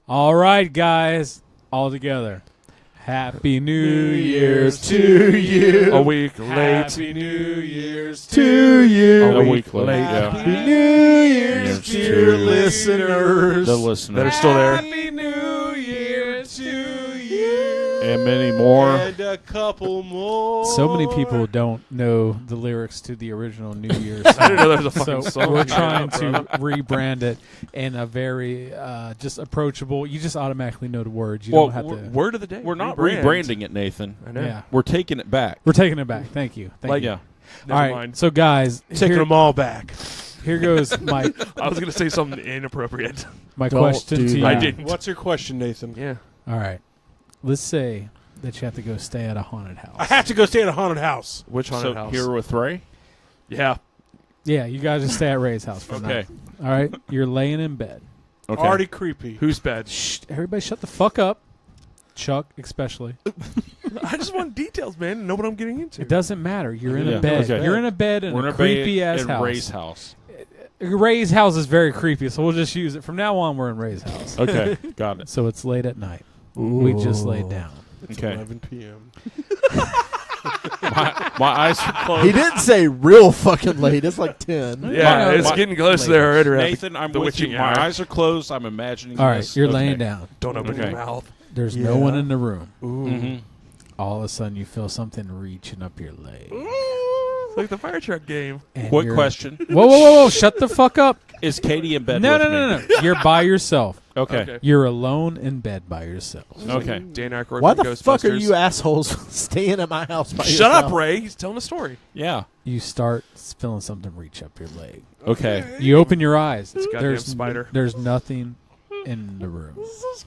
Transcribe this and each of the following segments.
All right, guys, all together. Happy New Year's to you. A week late. Happy New Year's to you. A week late. Happy New Year's to your listeners. The listeners that are still there. Happy New Year to you. And many more. And a couple more. So many people don't know the lyrics to the original New Year's song. I didn't know there was a fucking so song. we're trying to rebrand it in a very just approachable. You just automatically know the words. You don't have to. Word of the day. We're not Rebrand. rebranding it, Nathan. I know. Yeah, We're taking it back. we're taking it back. Thank you. Thank you. Yeah. Never All right, mind. so guys, Taking them all back. here goes my I was going to say something inappropriate. question to you. I didn't. What's your question, Nathan? Yeah. All right, let's say that you have to go stay at a haunted house. I have to go stay at a haunted house. Which haunted So house? here with Ray. Yeah. Yeah, you guys just stay at Ray's house for the Okay. night. All right, you're laying in bed. Okay. Already creepy. Who's bed? Shh, everybody shut the fuck up. Chuck, especially. I just want details, man. Know what I'm getting into. It doesn't matter. You're in Yeah, a bed. okay. You're in a bed in We're a in creepy ass in house. Ray's house. Ray's house is very creepy, so we'll just use it. From now on, we're in Ray's house. Okay. Got it. So it's late at night. We just laid down. It's Okay. 11 p.m. My eyes are closed. He didn't say real fucking late. It's like 10. Yeah, My- it's my- getting close there already. Nathan, I'm the with you. witching My hour. eyes are closed. I'm imagining All right, this. you're Okay. laying down. Don't open Okay. your mouth. There's Yeah. no one in the room. Ooh. Mm-hmm. All of a sudden, you feel something reaching up your leg. It's like the fire truck game. And Quick you're- question. Whoa, whoa, whoa, whoa. Shut the fuck up. Is Katie in bed No, with no, me? no, no. You're by yourself. Okay. You're alone in bed by yourself. Okay. Dan Aykroyd Why from the fuck are Ghostbusters. you assholes staying at my house by Shut yourself? up, Ray. He's telling a story. Yeah. You start feeling something reach up your leg. Okay. You open your eyes. It's a goddamn spider. There's nothing in the room.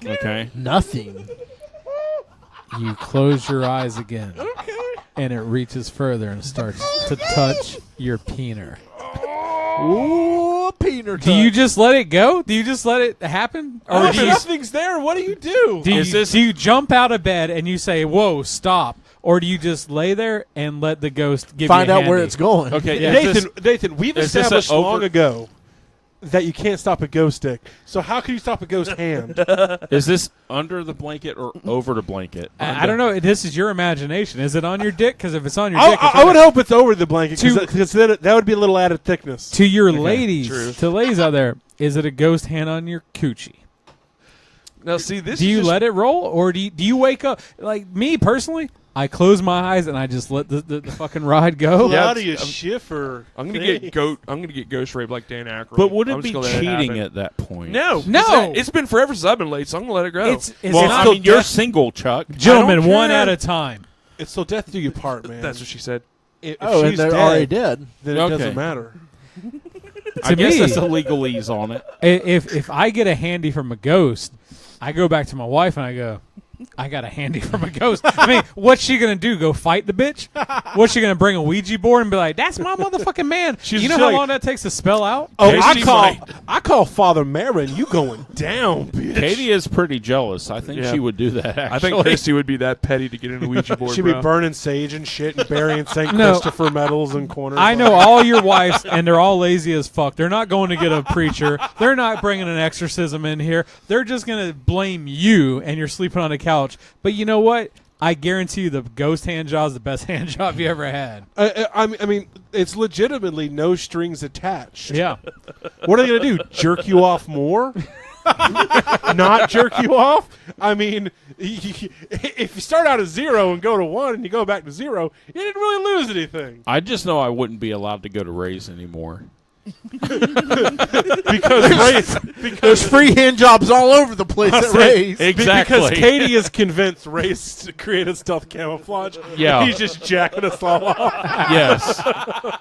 Okay. Nothing. You close your eyes again. And it reaches further and starts to touch your peener. Ooh, peener Do you just let it go? Do you just let it happen? Oh, Or if do you, nothing's there, what do you do? do you jump out of bed and you say, whoa, stop? Or do you just lay there and let the ghost give find you a out where handy? it's going? Okay. Yeah. Nathan, we've is this established an long ago that you can't stop a ghost stick. So how can you stop a ghost hand? Is this under the blanket or over the blanket? I don't know. This is your imagination. Is it on your dick? Because if it's on your dick, it's I on would your- hope it's over the blanket because that would be a little added thickness. to your true. ladies, to ladies out there, is it a ghost hand on your coochie? Now, see, this Do is you just, let it roll, or do you wake up? Like me personally, I close my eyes and I just let the fucking ride go. Yeah, How do you I'm- shiffer? I'm gonna get ghost raped like Dan Aykroyd. But would I'm it just be gonna let it cheating happen. at that point? No, No. It's been forever since I've been late, so I'm gonna let it go. It's Well, not, I mean, you're single, Chuck. gentlemen, don't one care. at a time. It's till death do you part, man. That's what she said. If Oh, and she's they're dead, already dead. then it Okay. doesn't matter. I guess me- that's a legalese on it. If I get a handy from a ghost, I go back to my wife and I go, I got a handy from a ghost. I mean, what's she gonna do? Go fight the bitch? What's she gonna bring a Ouija board and be like, "That's my motherfucking man"? You know how like- long that takes to spell out? Oh, Katie I call Father Marin. You going down, bitch? Katie is pretty jealous. I think Yeah. she would do that, actually. I think Christy would be that petty to get in a Ouija board. She'd bro. be burning sage and shit and burying St. No. Christopher medals in corners. I know all your wives, and they're all lazy as fuck. They're not going to get a preacher. They're not bringing an exorcism in here. They're just going to blame you, and you're sleeping on the couch. But you know what? I guarantee you the ghost hand job is the best hand job you ever had. I mean, it's legitimately no strings attached. Yeah. What are they going to do? Jerk you off more? Not jerk you off? I mean, if you start out at 0 and go to 1 and you go back to 0, you didn't really lose anything. I just know I wouldn't be allowed to go to Ray's anymore. Because There's free hand jobs all over the place at Ray's. Exactly. Because Katie is convinced Ray's to create a stealth camouflage. Yeah. And he's just jacking us all off. Yes.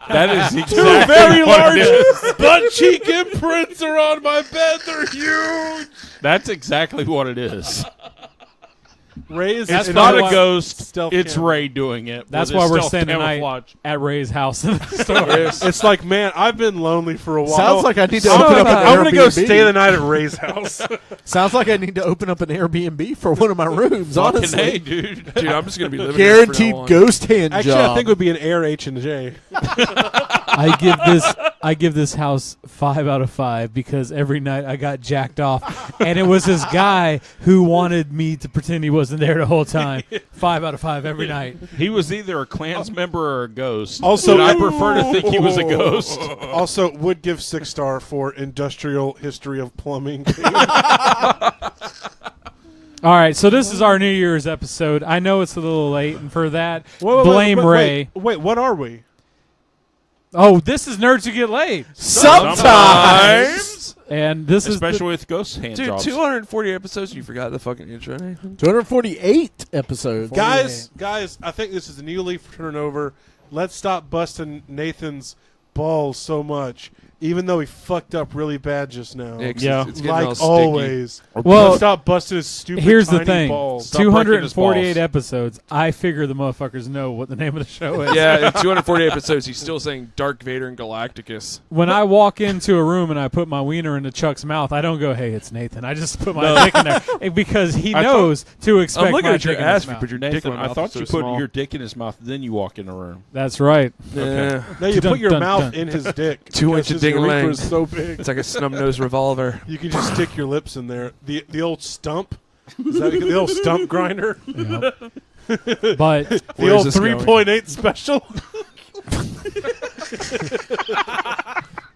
That is exactly Two very what large it is. butt cheek imprints are on my bed. They're huge. That's exactly what it is. Ray's It's and not Noah's a ghost. stealth It's camera. Ray doing it. That's with why his we're stealth staying tonight camouflage. at Ray's house in the store. It's like, man, I've been lonely for a while. Sounds like I need to I'm open up an I'm gonna go Airbnb. stay the night at Ray's house. Sounds like I need to open up an Airbnb for one of my rooms. Fucking Honestly, hey, dude. Dude, I'm just gonna be living guaranteed here from now on. ghost hand Actually, job. I think it would be an Air H&J. I give this house 5 out of 5 because every night I got jacked off, and it was this guy who wanted me to pretend he wasn't there the whole time. 5 out of 5 every night. He was either a Klans member or a ghost. Also- but I prefer to think he was a ghost. Also, would give 6-star for industrial history of plumbing. All right, so this is our New Year's episode. I know it's a little late, and for that, Wait, blame Ray. Wait, what are we? Oh, this is Nerds Who Get Laid, Sometimes. and this Especially with ghost hand Dude, jobs. 240 episodes and you forgot the fucking intro, Nathan? 248 episodes. Guys, I think this is a new leaf turnover. Let's stop busting Nathan's balls so much, even though he fucked up really bad just now. Yeah, 'cause Yeah. it's getting all Like sticky. always. Well, Let's stop busting his stupid here's the tiny thing: balls. Stop breaking his 248 balls. episodes. I figure the motherfuckers know what the name of the show is. Yeah, in 240 episodes, he's still saying Dark Vader and Galacticus. When I walk into a room and I put my wiener into Chuck's mouth, I don't go, "Hey, it's Nathan." I just put my dick in there because he I knows to expect I'm looking my at your dick in his ass if you mouth. put your dick in Nathan, my I mouth. thought It's you so put small. your dick in his mouth, then you walk in the room. That's right. Yeah. No, you Dun, put your dun, mouth dun. in his dick. 2 because inch his urethra ding-a-ling. is so big. It's like a snub-nosed revolver. You can just stick your lips in there. The old stump. Is that the old stump grinder? Yep. But The Where's old this going? 3.8 special?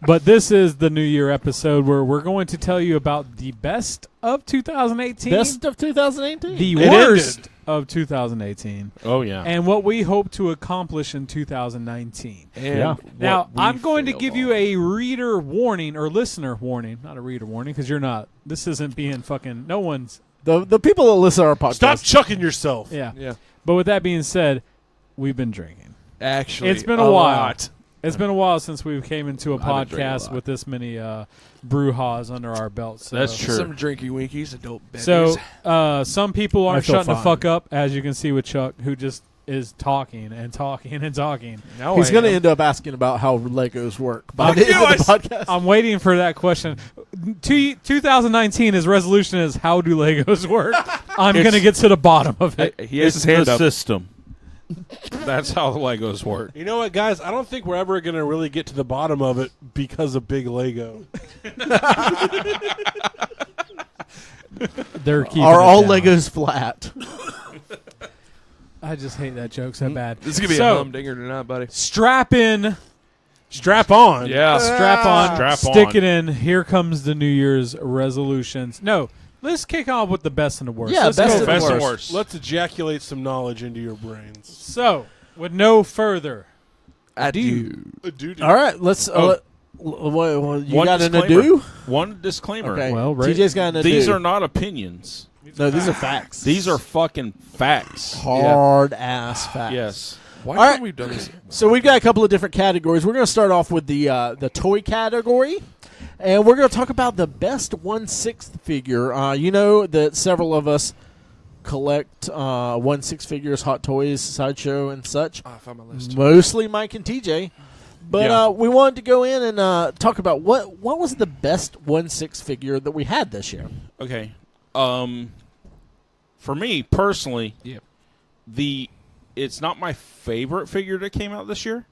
But this is the New Year episode where we're going to tell you about the best of 2018, Best of 2018. the It worst ended. of 2018, Oh, yeah. and what we hope to accomplish in 2019. And Yeah. Now, what we I'm going to failed give on. you a reader warning or listener warning, not a reader warning, because you're not. This isn't being fucking. No one's. The people that listen to our podcast. Stop chucking yourself. Yeah. Yeah. But with that being said, we've been drinking. Actually, It's been a while. lot. It's been a while since we came into a I've been drinking a podcast lot. with this many brouhahas under our belts. So. That's true. Some drinky winkies, adult So bendies. some people aren't feel shutting the fine. fuck up, as you can see with Chuck, who just is talking and talking and talking. Now He's I going to am. end up asking about how Legos work by I'm- the end of the podcast. I'm waiting for that question. 2019, his resolution is, how do Legos work? I'm going to get to the bottom of it. He has It's his hand the up. system. That's how the Legos work. You know what, guys? I don't think we're ever going to really get to the bottom of it because of Big Lego. They're keeping Are it all down. Legos flat? I just hate that joke so bad. This is going to be So- a humdinger tonight, buddy. Strap in. Strap on. Yeah. Strap on. Strap Stick on. it in. Here comes the New Year's resolutions. No, let's kick off with the best and the worst. Yeah, Let's best go and first. Best and worst. Let's ejaculate some knowledge into your brains. So, with no further, Adieu. All right, let's. Oh. You One got an disclaimer. ado? One disclaimer. Okay. Well, Ray- TJ's got an ado. These are not opinions. No, these are facts. These are fucking facts. hard ass facts. Yes. Why All haven't right. we done this? So we've got a couple of different categories. We're going to start off with the toy category, and we're going to talk about the best 1/6 figure. You know that several of us collect 1/6 figures, Hot Toys, Sideshow, and such. I found my list. Mostly Mike and TJ. But Yeah. we wanted to go in and talk about what was the best 1/6 figure that we had this year. Okay. For me personally, it's not my favorite figure that came out this year,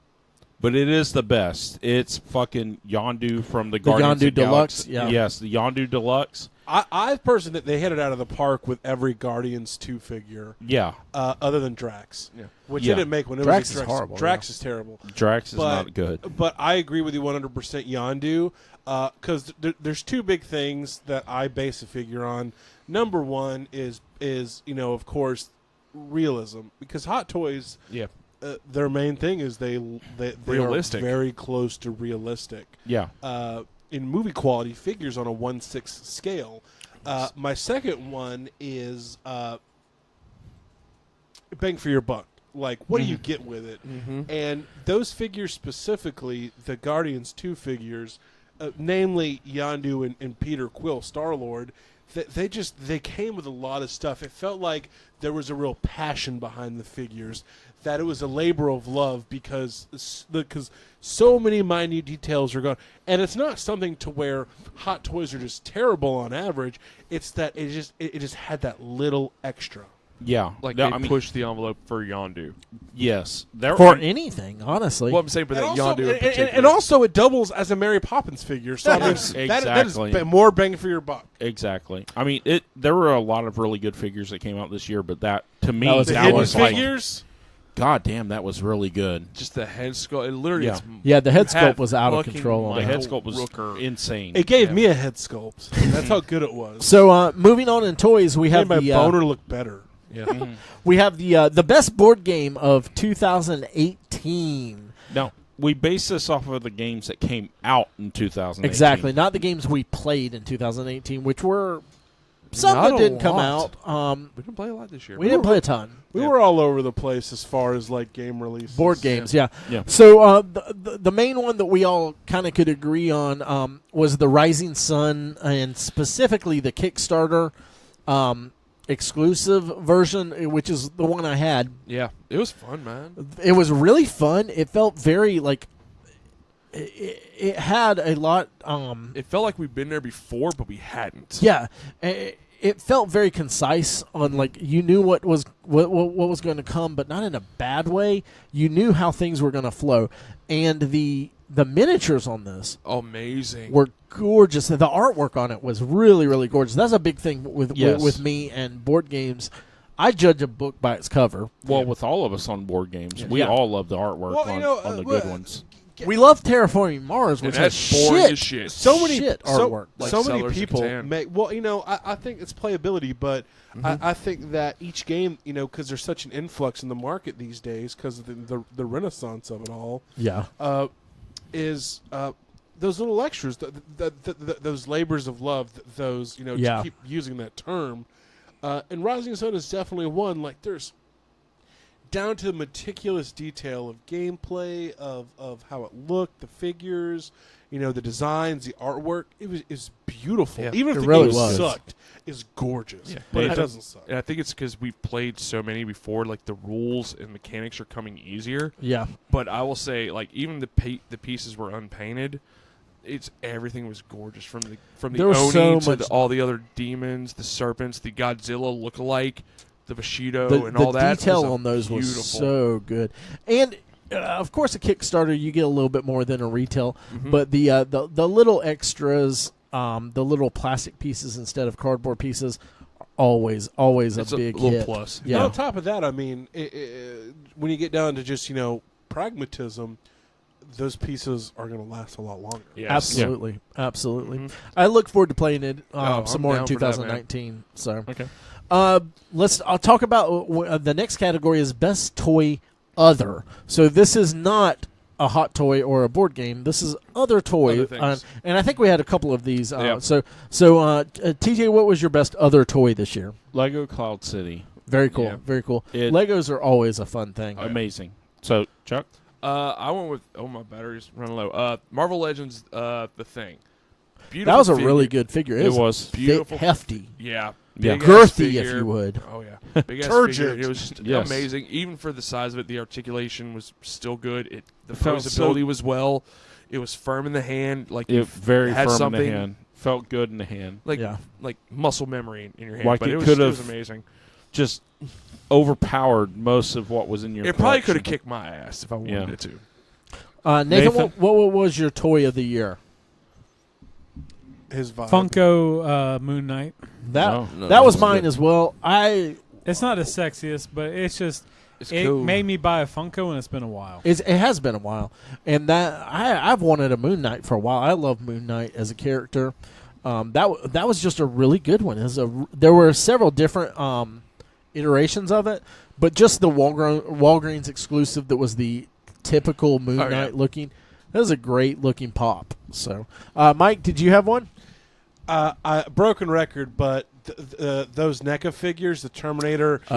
but it is the best. It's fucking Yondu from the Guardians Yondu of the Deluxe, Galaxy. yeah. Yes, the Yondu Deluxe. I personally think they hit it out of the park with every Guardians 2 figure, Yeah, other than Drax, Yeah. which Yeah. they didn't make when it Drax was is Drax. horrible, Drax is terrible. Drax is But- not good. But I agree with you 100% Yondu, because there's two big things that I base a figure on. Number one is of course, realism, because Hot Toys, Yeah, their main thing is they Realistic. are very close to realistic. yeah. In movie quality, figures on a 1/6 scale. My second one is bang for your buck. Like, what do you get with it? And those figures specifically, the Guardians 2 figures, namely Yondu and Peter Quill, Star-Lord, they came with a lot of stuff. It felt like there was a real passion behind the figures, that it was a labor of love because so many minute details are gone. And it's not something to where Hot Toys are just terrible on average. It's that it just had that little extra. Yeah. Like No, they pushed the envelope for Yondu. Yes. For anything, honestly. Well, I'm saying, but that Yondu in particular. And also it doubles as a Mary Poppins figure. So I mean, Exactly. that is more bang for your buck. Exactly. I mean, there were a lot of really good figures that came out this year, but that, to me, That was The hidden was like, figures. God damn, that was really good. Just the head sculpt. It literally, Yeah. it's Yeah, the head half sculpt was out of fucking control on The that. head sculpt was Rooker. insane. It gave me a head sculpt. That's how good it was. So moving on in toys, we have made my the boner look better. Yeah. we have the best board game of 2018. Now, we base this off of the games that came out in 2018. Exactly, not the games we played in 2018, which were some Not that a didn't come lot. out. We didn't play a lot this year. We didn't play a ton. We Yeah. were all over the place as far as like game releases. Board games, yeah. Yeah. So the main one that we all kind of could agree on was the Rising Sun, and specifically the Kickstarter exclusive version, which is the one I had. Yeah, it was fun, man. It was really fun. It felt very like it had a lot. It felt like we'd been there before, but we hadn't. Yeah, it felt very concise on like you knew what was going to come, but not in a bad way. You knew how things were going to flow, and the miniatures on this Amazing. were gorgeous. The artwork on it was really, really gorgeous. That's a big thing with me and board games. I judge a book by its cover. Well, with all of us on board games, we Yeah. all love the artwork Well, you know, on the well, good ones. We love Terraforming Mars, And which that's has boring shit. as shit. So many Shit artwork. Like so many Settlers of people Catan. make. Well, you know, I think it's playability, but Mm-hmm. I think that each game, you know, because there's such an influx in the market these days because of the renaissance of it all, Yeah. is those little extras, those labors of love, those, you know, Yeah. to keep using that term. And Rising Sun is definitely one. Like, there's down to the meticulous detail of gameplay, of how it looked, the figures, you know, the designs, the artwork. It's beautiful. Yeah. Even if It the really game was. sucked, it's gorgeous. Yeah. But And it I- doesn't suck. And I think it's because we played so many before, like the rules and mechanics are coming easier. Yeah. But I will say, like, even the pieces were unpainted. Everything was gorgeous from the There was Oni so to much- all the other demons, the serpents, the Godzilla lookalike, the Bushido, The, and the all that. detail was on those was beautiful. so good. And of course, a Kickstarter you get a little bit more than a retail, Mhm. but the little extras, the little plastic pieces instead of cardboard pieces, always It's a big little hit. plus. Yeah. And on top of that, I mean, when you get down to just, you know, pragmatism, those pieces are going to last a lot longer. Yes. Absolutely, absolutely. Mhm. I look forward to playing it Oh, some I'm more in down for that, man. 2019. So, Okay. I'll talk about the next category is best toy other. So this is not a hot toy or a board game. This is other toy, Other things. and I think we had a couple of these. Yeah. So TJ, what was your best other toy this year? Lego Cloud City. Very cool, Yeah. very cool. It- Legos are always a fun thing. Amazing. So, Chuck? I went with my battery's running low. Marvel Legends, The Thing. Beautiful That was a figure. really good figure. It was was. thick, Beautiful. hefty, Yeah. Yeah. Big-ass girthy, figure. if you would. Oh yeah, big ass Turgid. figure. It was just Yes. amazing. Even for the size of it, the articulation was still good. The Felt posability so- was well. It was firm in the hand. Like It you very had firm in something the hand. Felt good in the hand. like Yeah. like muscle memory in your hand. Like but it it was could've- amazing. Just overpowered most of what was in your It probably could have collection. kicked my ass if I wanted Yeah. it to. Nathan, Nathan? what was your toy of the year? His vibe. Funko Moon Knight. That No, that was that's mine good. as well. It's not the sexiest, but it's just It's it cool. made me buy a Funko, and it's been a while. It has been a while, and that I've wanted a Moon Knight for a while. I love Moon Knight as a character. That was just a really good one. There were several different iterations of it, but just the Walgreens exclusive that was the typical Moon Oh, yeah. Knight looking. That was a great looking pop. So, Mike, did you have one? Broken record, but those NECA figures, the Terminator, Oh,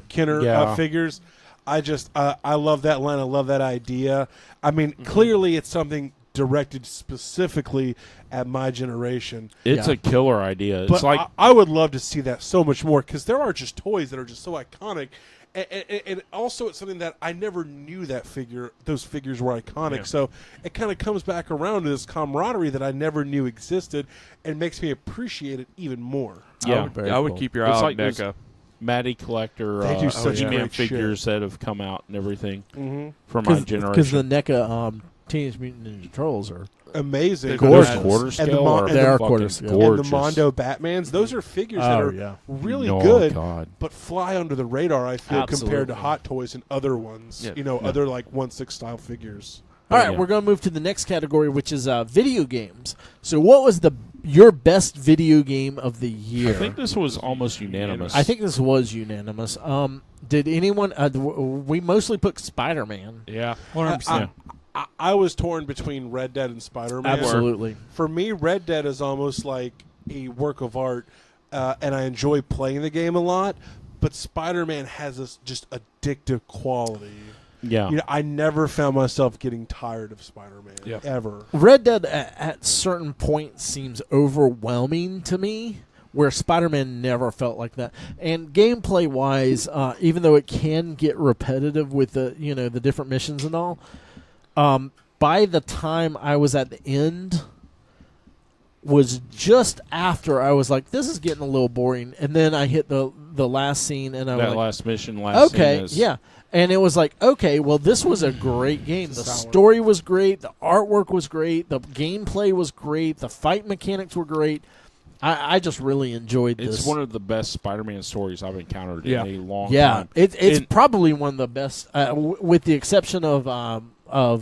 Kinner Yeah. figures, I love that line. I love that idea. I mean, clearly it's something directed specifically at my generation. It's Yeah. a killer idea. But It's like I would love to see that so much more, because there are just toys that are just so iconic. And also it's something that I never knew those figures were iconic. Yeah. So it kind of comes back around to this camaraderie that I never knew existed, and makes me appreciate it even more. yeah. Very I would cool. keep your eye It's on like those- NECA. Matty Collector, They do such He-Man great shit. figures that have come out and everything Mm-hmm. from my Because generation. the NECA Teenage Mutant Ninja Turtles are Amazing. They've Those Gorgeous. quarter And the scale Mo- are and They are fucking quarter scale. And gorgeous. the Mondo Batmans, those are figures that are yeah. really Oh, good, God. but fly under the radar, I feel, compared Absolutely. to Hot Toys and other ones. Yeah. Other like 1/6 style figures. All right, Yeah. we're going to move to the next category, which is video games. So, what was your best video game of the year? I think this was almost unanimous. I think this was unanimous. Did anyone? We mostly put Spider-Man. Yeah. 100%. I was torn between Red Dead and Spider-Man. Absolutely. For me, Red Dead is almost like a work of art, and I enjoy playing the game a lot. But Spider-Man has this just addictive quality. Yeah. I never found myself getting tired of Spider-Man, Yeah. ever. Red Dead at certain points seems overwhelming to me, where Spider-Man never felt like that. And gameplay-wise, even though it can get repetitive with the different missions and all, by the time I was at the end, was just after I was like, this is getting a little boring. And then I hit the last scene, and I was that like, last mission, last okay, scene is, yeah. And it was like, okay, well, this was a great game. The story was great. The artwork was great. The gameplay was great. The fight mechanics were great. I just really enjoyed this. It's one of the best Spider-Man stories I've encountered Yeah. in a long yeah, time. it's probably one of the best, with the exception of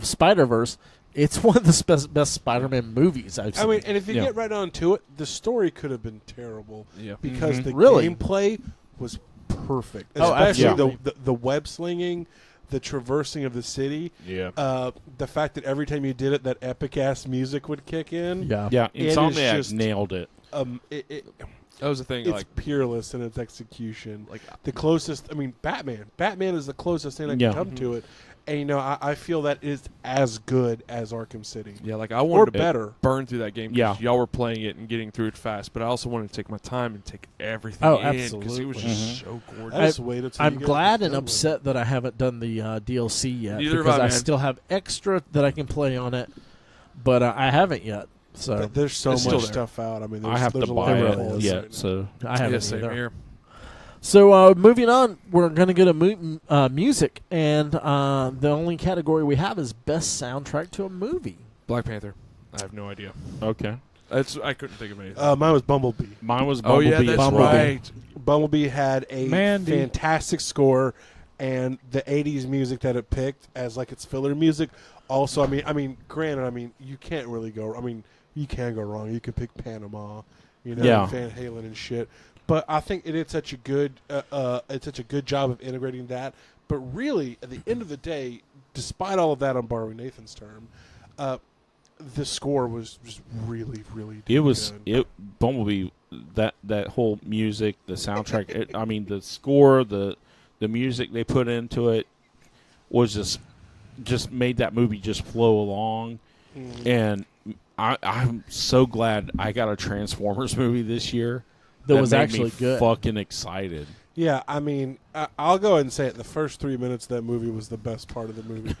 Spider-Verse. It's one of the best Spider-Man movies I've seen. I mean, and if you Yeah. get right on to it, the story could have been terrible. Yeah. Because the Really? gameplay was perfect. Oh, Especially absolutely. the web slinging, the traversing of the city. Yeah. The fact that every time you did it, that epic ass music would kick in. yeah. Yeah, It is Insomniac just- nailed it. That was the thing. It's Like, peerless in its execution. like The closest, I mean, Batman. Batman is the closest thing I can Yeah. come to it. And, I feel that is as good as Arkham City. yeah, like I Or wanted to better. burn through that game. 'Cause Yeah. y'all were playing it and getting through it fast, but I also wanted to take my time and take everything Oh, in because it was absolutely. just so gorgeous. I just waited till I'm you guys glad were and done with it. upset that I haven't done the DLC yet, Neither have because I, I man. still have extra that I can play on it, but I haven't yet. So But there's so It's much still there. stuff out. I mean, there's, I have there's to a lot buy of really it holes is. right yet, now. so I haven't yeah, same either. here. So moving on, we're going to go to music, and the only category we have is best soundtrack to a movie. Black Panther. I have no idea. okay. I couldn't think of anything. Mine was Bumblebee. Mine was oh Bumblebee. yeah, that's Bumblebee. right. Bumblebee had a Mandy. fantastic score, and the '80s music that it picked as like its filler music. Also, I mean, granted, you can't really go. I mean, you can go wrong. You can pick Panama, Yeah. Van Halen and shit. But I think it did such a good, job of integrating that. But really, at the end of the day, despite all of that, I'm borrowing Nathan's term, the score was just really, really. It was good. Bumblebee. That whole music, the soundtrack. The score, the music they put into it was just made that movie just flow along. Mhm. And I'm so glad I got a Transformers movie this year. That was made actually me good. Fucking excited. Yeah, I'll go ahead and say it. The first 3 minutes of that movie was the best part of the movie.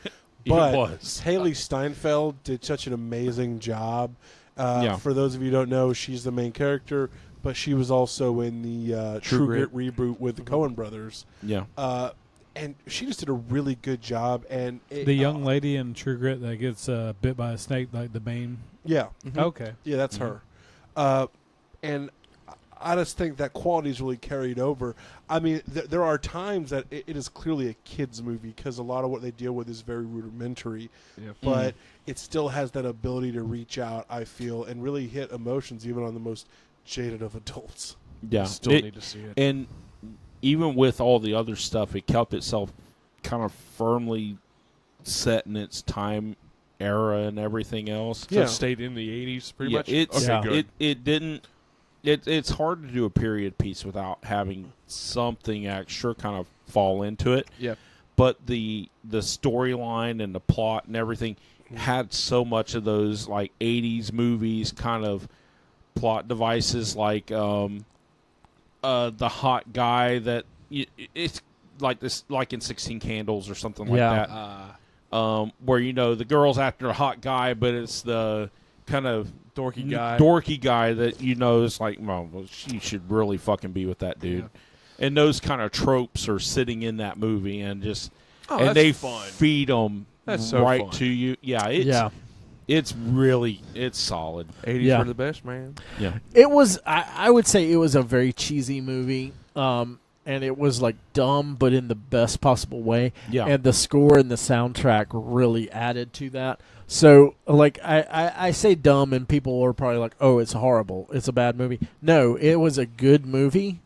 But it was. Haley Steinfeld did such an amazing job. Yeah. For those of you who don't know, she's the main character, but she was also in the True Grit reboot with the Coen brothers. Yeah. And she just did a really good job. And The young lady in True Grit that gets bit by a snake, like the Bane. Yeah. Okay. Yeah, that's her. And I just think that quality is really carried over. I mean, there are times that it is clearly a kid's movie because a lot of what they deal with is very rudimentary. Yeah. But it still has that ability to reach out, I feel, and really hit emotions even on the most jaded of adults. Yeah. Still need to see it. And even with all the other stuff, it kept itself kind of firmly set in its time era and everything else. So it stayed in the 80s pretty much? It's, Okay, good. It didn't. It's hard to do a period piece without having something extra kind of fall into it. Yeah. But the storyline and the plot and everything, had so much of those like 80s movies kind of plot devices, like the hot guy that it's like this, like in 16 Candles or something like that. Where the girl's after a hot guy, but it's the kind of dorky guy that is like, well, she should really fucking be with that dude. Yeah. And those kind of tropes are sitting in that movie, and just and they feed them right to you. Yeah, it's really solid. 80s were the best, man. Yeah, it was. I would say it was a very cheesy movie. And it was like dumb, but in the best possible way. Yeah. And the score and the soundtrack really added to that. So, like, I say dumb, and people are probably like, "Oh, it's horrible. It's a bad movie." No, it was a good movie,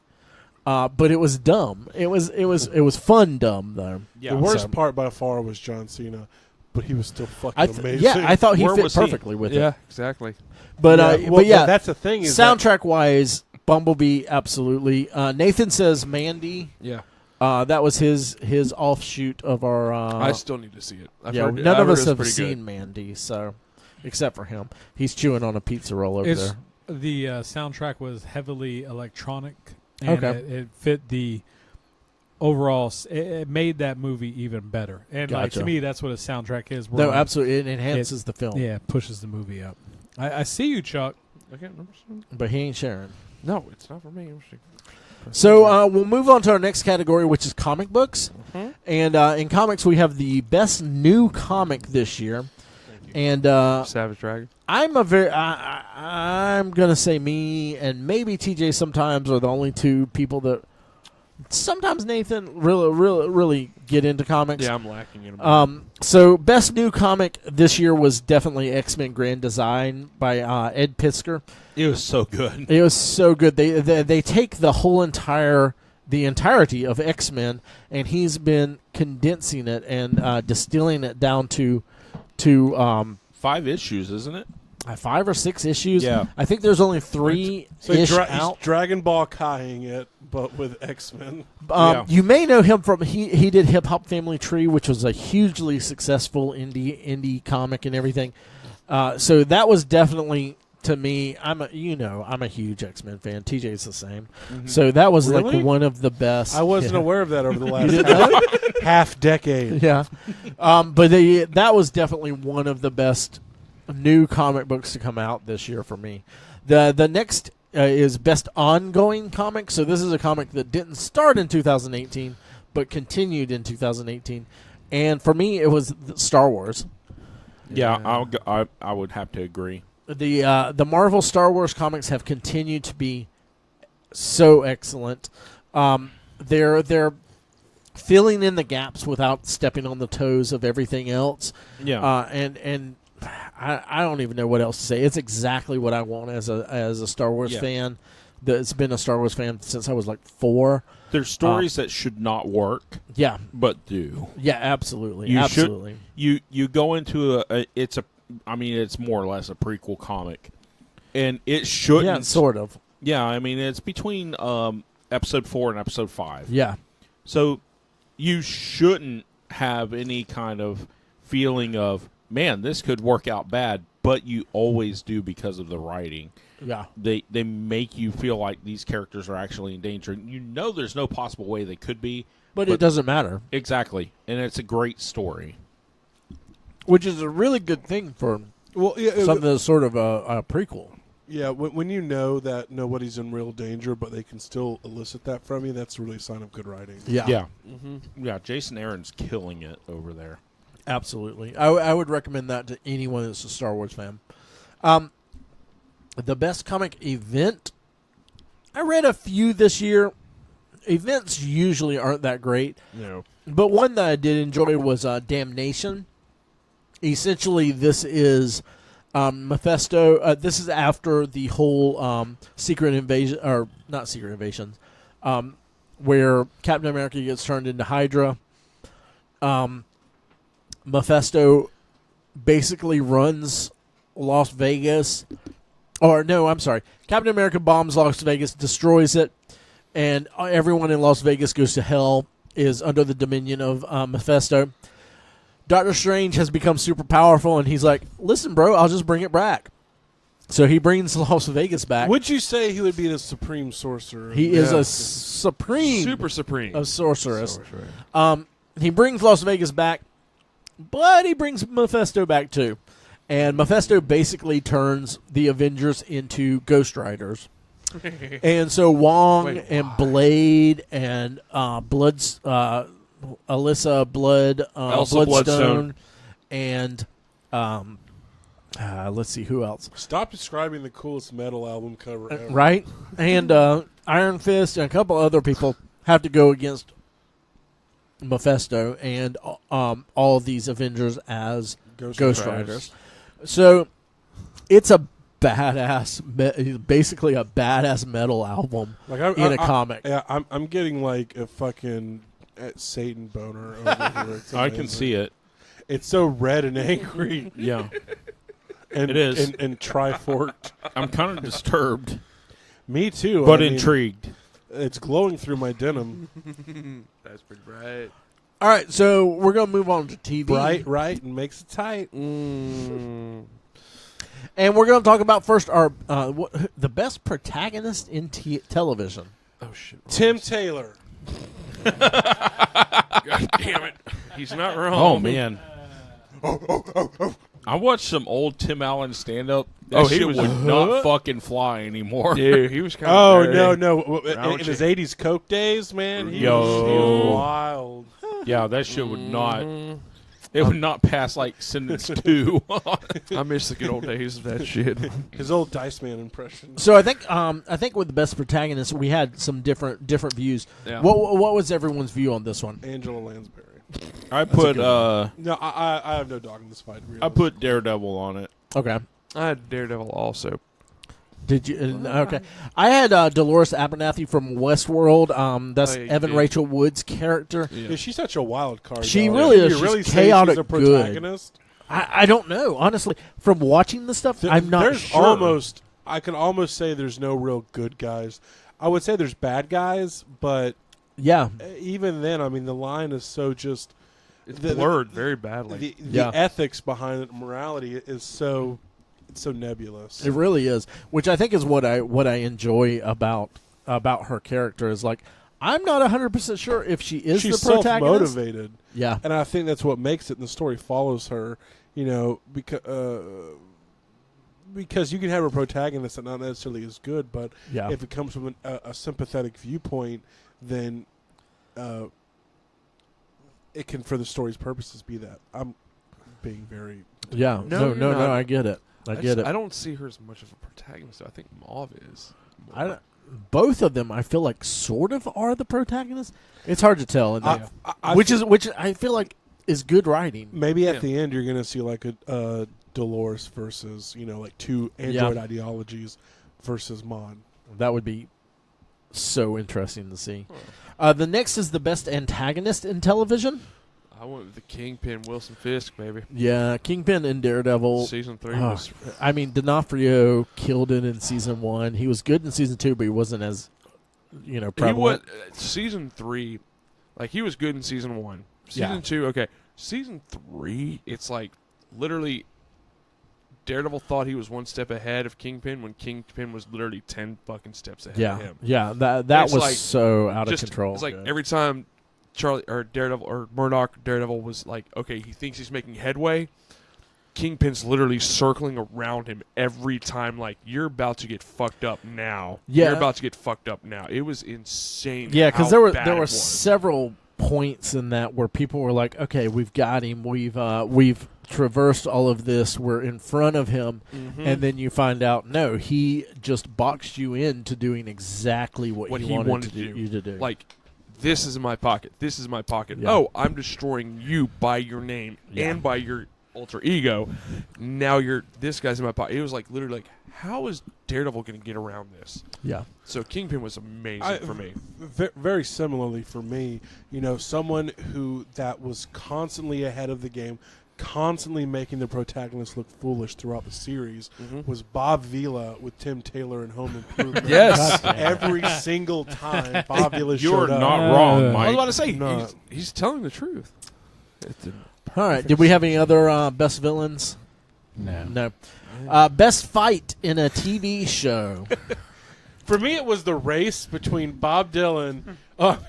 but it was dumb. It was fun dumb though. Yeah. The worst part by far was John Cena, but he was still fucking amazing. Yeah, I thought he fit perfectly with it. Yeah, exactly. But but that's the thing. Is soundtrack wise. Bumblebee, absolutely. Nathan says Mandy. Yeah. That was his offshoot of our... I still need to see it. None of us have seen Mandy, so except for him. He's chewing on a pizza roll over there. The soundtrack was heavily electronic, and it fit the overall... It made that movie even better. And like, to me, that's what a soundtrack is. No, absolutely. It enhances the film. Yeah, it pushes the movie up. I see you, Chuck. I can't remember. But he ain't sharing. No, it's not for me. So we'll move on to our next category, which is comic books. Mm-hmm. And in comics, we have the best new comic this year. And Savage Dragon. I'm gonna say me and maybe TJ sometimes are the only two people that. Sometimes Nathan really get into comics. Yeah, I'm lacking in them. So best new comic this year was definitely X-Men Grand Design by Ed Piskor. It was so good. It was so good. They take the whole entirety of X-Men, and he's been condensing it and distilling it down to 5 issues, isn't it? 5 or 6 issues. Yeah, I think there's only 3 ish out. He's Dragon Ball Kai-ing it, but with X-Men. You may know him from he did Hip Hop Family Tree, which was a hugely successful indie comic and everything. So that was definitely, to me, I'm a huge X-Men fan. TJ's the same. Mm-hmm. So that was like one of the best. I wasn't aware of that over the last half decade. Yeah, but that was definitely one of the best new comic books to come out this year for me. The next is best ongoing comic. So this is a comic that didn't start in 2018 but continued in 2018, and for me it was Star Wars. Yeah, I would have to agree. The Marvel Star Wars comics have continued to be so excellent. They're filling in the gaps without stepping on the toes of everything else. Yeah, and I don't even know what else to say. It's exactly what I want as a Star Wars fan. That's been a Star Wars fan since I was like 4. There's stories that should not work. Yeah, but do. Yeah, absolutely. You go into it's more or less a prequel comic, and it shouldn't. Yeah, sort of. Yeah, I mean it's between episode 4 and episode 5. Yeah, so you shouldn't have any kind of feeling of, man, this could work out bad, but you always do because of the writing. Yeah. They make you feel like these characters are actually in danger. You know there's no possible way they could be. But it doesn't matter. Exactly. And it's a great story. Which is a really good thing for something that's sort of a prequel. Yeah, when you know that nobody's in real danger, but they can still elicit that from you, that's really a sign of good writing. Yeah. Yeah. Mm-hmm. Yeah, Jason Aaron's killing it over there. Absolutely. I would recommend that to anyone that's a Star Wars fan. The best comic event, I read a few this year. Events usually aren't that great. No. But one that I did enjoy was Damnation. Essentially, this is Mephisto. This is after the whole secret invasion, or not secret invasions, where Captain America gets turned into Hydra. Mephisto basically runs Las Vegas. Or, no, I'm sorry. Captain America bombs Las Vegas, destroys it, and everyone in Las Vegas goes to hell, is under the dominion of Mephisto. Doctor Strange has become super powerful, and he's like, listen, bro, I'll just bring it back. So he brings Las Vegas back. Would you say he would be the supreme sorcerer? He is a supreme Super supreme. of sorceress. He brings Las Vegas back, but he brings Mephisto back too. And Mephisto basically turns the Avengers into Ghost Riders. And so Wong and Blade and Alyssa Bloodstone and let's see who else. Stop describing the coolest metal album cover ever. Right? And Iron Fist and a couple other people have to go against Mephisto and all of these Avengers as Ghost Riders. So it's a basically a badass metal album in a comic. Yeah, I'm getting like a fucking Satan boner over here. I can see it. It's so red and angry. Yeah. And, it is. And triforked. I'm kind of disturbed. Me too. But intrigued. It's glowing through my denim. That's pretty bright. All right, so we're going to move on to TV. Bright, right, and makes it tight. And we're going to talk about first our the best protagonist in television. Oh, shit. Tim Taylor. God damn it. He's not wrong. Oh, man. I watched some old Tim Allen stand-up. That he shit was- would not fucking fly anymore. Dude, he was kind Oh, of no. In his 80s Coke days, man, he was wild. Yeah, that shit would not... It would not pass, like, sentence 2. I miss the good old days of that shit. His old Dice Man impression. So I think with the best protagonist, we had some different views. Yeah. What was everyone's view on this one? Angela Lansbury. I put No, I have no dog in this fight. Really. I put Daredevil on it. Okay. I had Daredevil also. Did you? Okay. I had Dolores Abernathy from Westworld. That's Oh, yeah, you Evan did. Rachel Wood's character. Yeah, she's such a wild card. She though. really Can is. you She's really say chaotic she's a good. protagonist? I don't know. Honestly, from watching the stuff, I'm not There's sure. I can almost say there's no real good guys. I would say there's bad guys, but Yeah. even then, I mean, the line is so just... It's blurred very badly. The ethics behind it, morality, is so... It's so nebulous. It really is, which I think is what I enjoy about her character is like I'm not 100% sure if she's the protagonist. Self-motivated. Yeah, and I think that's what makes it. And the story follows her, because you can have a protagonist that not necessarily is good, but if it comes from a sympathetic viewpoint, then it can, for the story's purposes, be that. I'm being very... Yeah. No, No, I get it. I get it. I don't see her as much of a protagonist. I think Mauve is. Both of them, I feel like, sort of are the protagonists. It's hard to tell, which I feel like is good writing. Maybe at the end you're going to see like a Dolores versus like two android ideologies versus Mon. That would be so interesting to see. The next is the best antagonist in television. I went with the Kingpin, Wilson Fisk, baby. Yeah, Kingpin and Daredevil. Season 3 was... I mean, D'Onofrio killed it in Season 1. He was good in Season 2, but he wasn't as, prevalent. Season 3, like, he was good in Season 1. Season 2, okay. Season 3, it's like, literally, Daredevil thought he was one step ahead of Kingpin when Kingpin was literally 10 fucking steps ahead of him. Yeah, that was like, so out of control. It's like every time Charlie or Daredevil or Murdoch Daredevil was like, okay, he thinks he's making headway. Kingpin's literally circling around him every time, like, you're about to get fucked up now. Yeah. You're about to get fucked up now. It was insane. Yeah, because there there were several points in that where people were like, okay, we've got him. We've traversed all of this. We're in front of him. Mm-hmm. And then you find out, no, he just boxed you into doing exactly what he wanted you to do. Like, this is in my pocket. This is my pocket. Yeah. Oh, I'm destroying you by your name and by your alter ego. Now this guy's in my pocket. It was like literally like, how is Daredevil going to get around this? Yeah. So Kingpin was amazing for me. Very similarly for me, someone that was constantly ahead of the game, constantly making the protagonist look foolish throughout the series, was Bob Vila with Tim Taylor in Home Improvement. Yes. Every single time Bob Vila showed up. You're not wrong, Mike. I was about to say, he's telling the truth. All right. Did we have any other best villains? No. No. Best fight in a TV show. For me, it was the race between Bob Dylan, Bob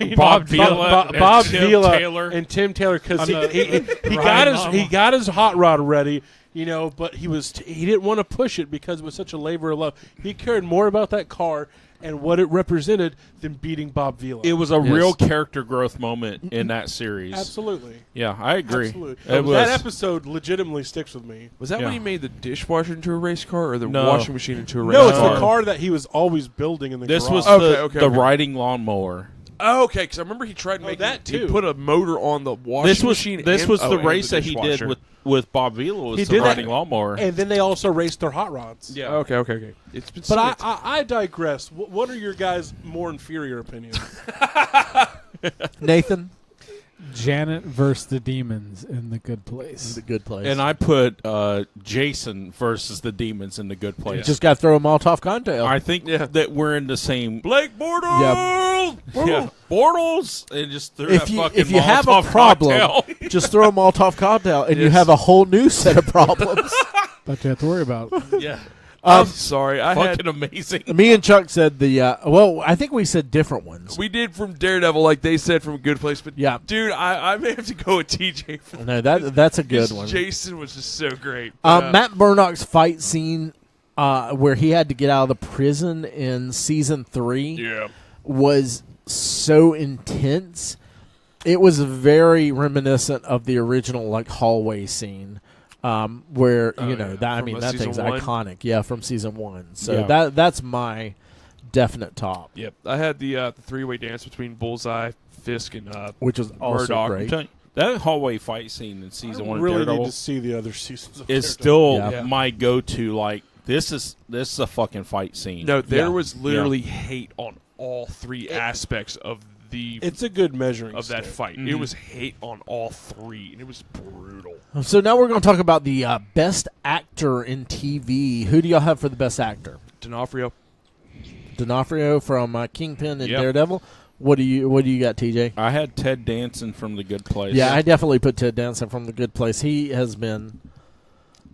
Vila and Bob Tim Vila Taylor. and Tim Taylor, because On he got his hot rod ready, but he didn't want to push it because it was such a labor of love. He cared more about that car and what it represented than beating Bob Vila. It was a real character growth moment in that series. Absolutely. Yeah, I agree. Absolutely. It was, That episode legitimately sticks with me. Was that Yeah. when he made the dishwasher into a race car or the No. washing machine into a race No, car? it's the car that he was always building in the this was garage. the riding lawnmower. Oh, okay, because I remember he tried making that he too. put a motor on the washing This was machine. this and, was the and race that he dishwasher. did with Bob Vila was He the did that- riding lawnmower. And then they also raced their hot rods. Yeah. Okay. It's been But I digress. What are your guys' more inferior opinions? Nathan? Janet versus the demons in The Good Place. The Good Place. And I put Jason versus the demons in the good place. just got to throw a Molotov cocktail. I think that we're in the same Blake Bortles. yeah. Bortles and just threw that fucking if you have a Molotov problem, cocktail. just throw a Molotov cocktail, and you Yes. have a whole new set of problems. But you have to worry about. Yeah. I'm sorry. I had Fucking amazing. Me and Chuck said I think we said different ones. we did from Daredevil, like they said from Good Place, but Yeah. dude, I may have to go with TJ. For No, that's a good one. Jason was just so great. Matt Murdock's fight scene, where he had to get out of the prison in season 3, yeah. was so intense. It was very reminiscent of the original hallway scene. Where From, that season thing's 1? iconic. Yeah, from season 1. So Yeah. that's my definite top, Yep. I had the three-way dance between Bullseye, Fisk, and which was also Murdock. great. I'm that hallway fight scene in season I 1 of really Daredevil need to see the other seasons of is Daredevil. still Yeah. my go-to. Like this is a fucking fight scene. No, there Yeah. was literally hate on all three aspects of the It's a good measuring of that stick. fight. It was hate on all three, and it was brutal. So now we're going to talk about the best actor in TV. Who do y'all have for the best actor? D'Onofrio. D'Onofrio from Kingpin and Yep. Daredevil. What do you got, TJ? I had Ted Danson from The Good Place. Yeah, I definitely put Ted Danson from The Good Place. He has been.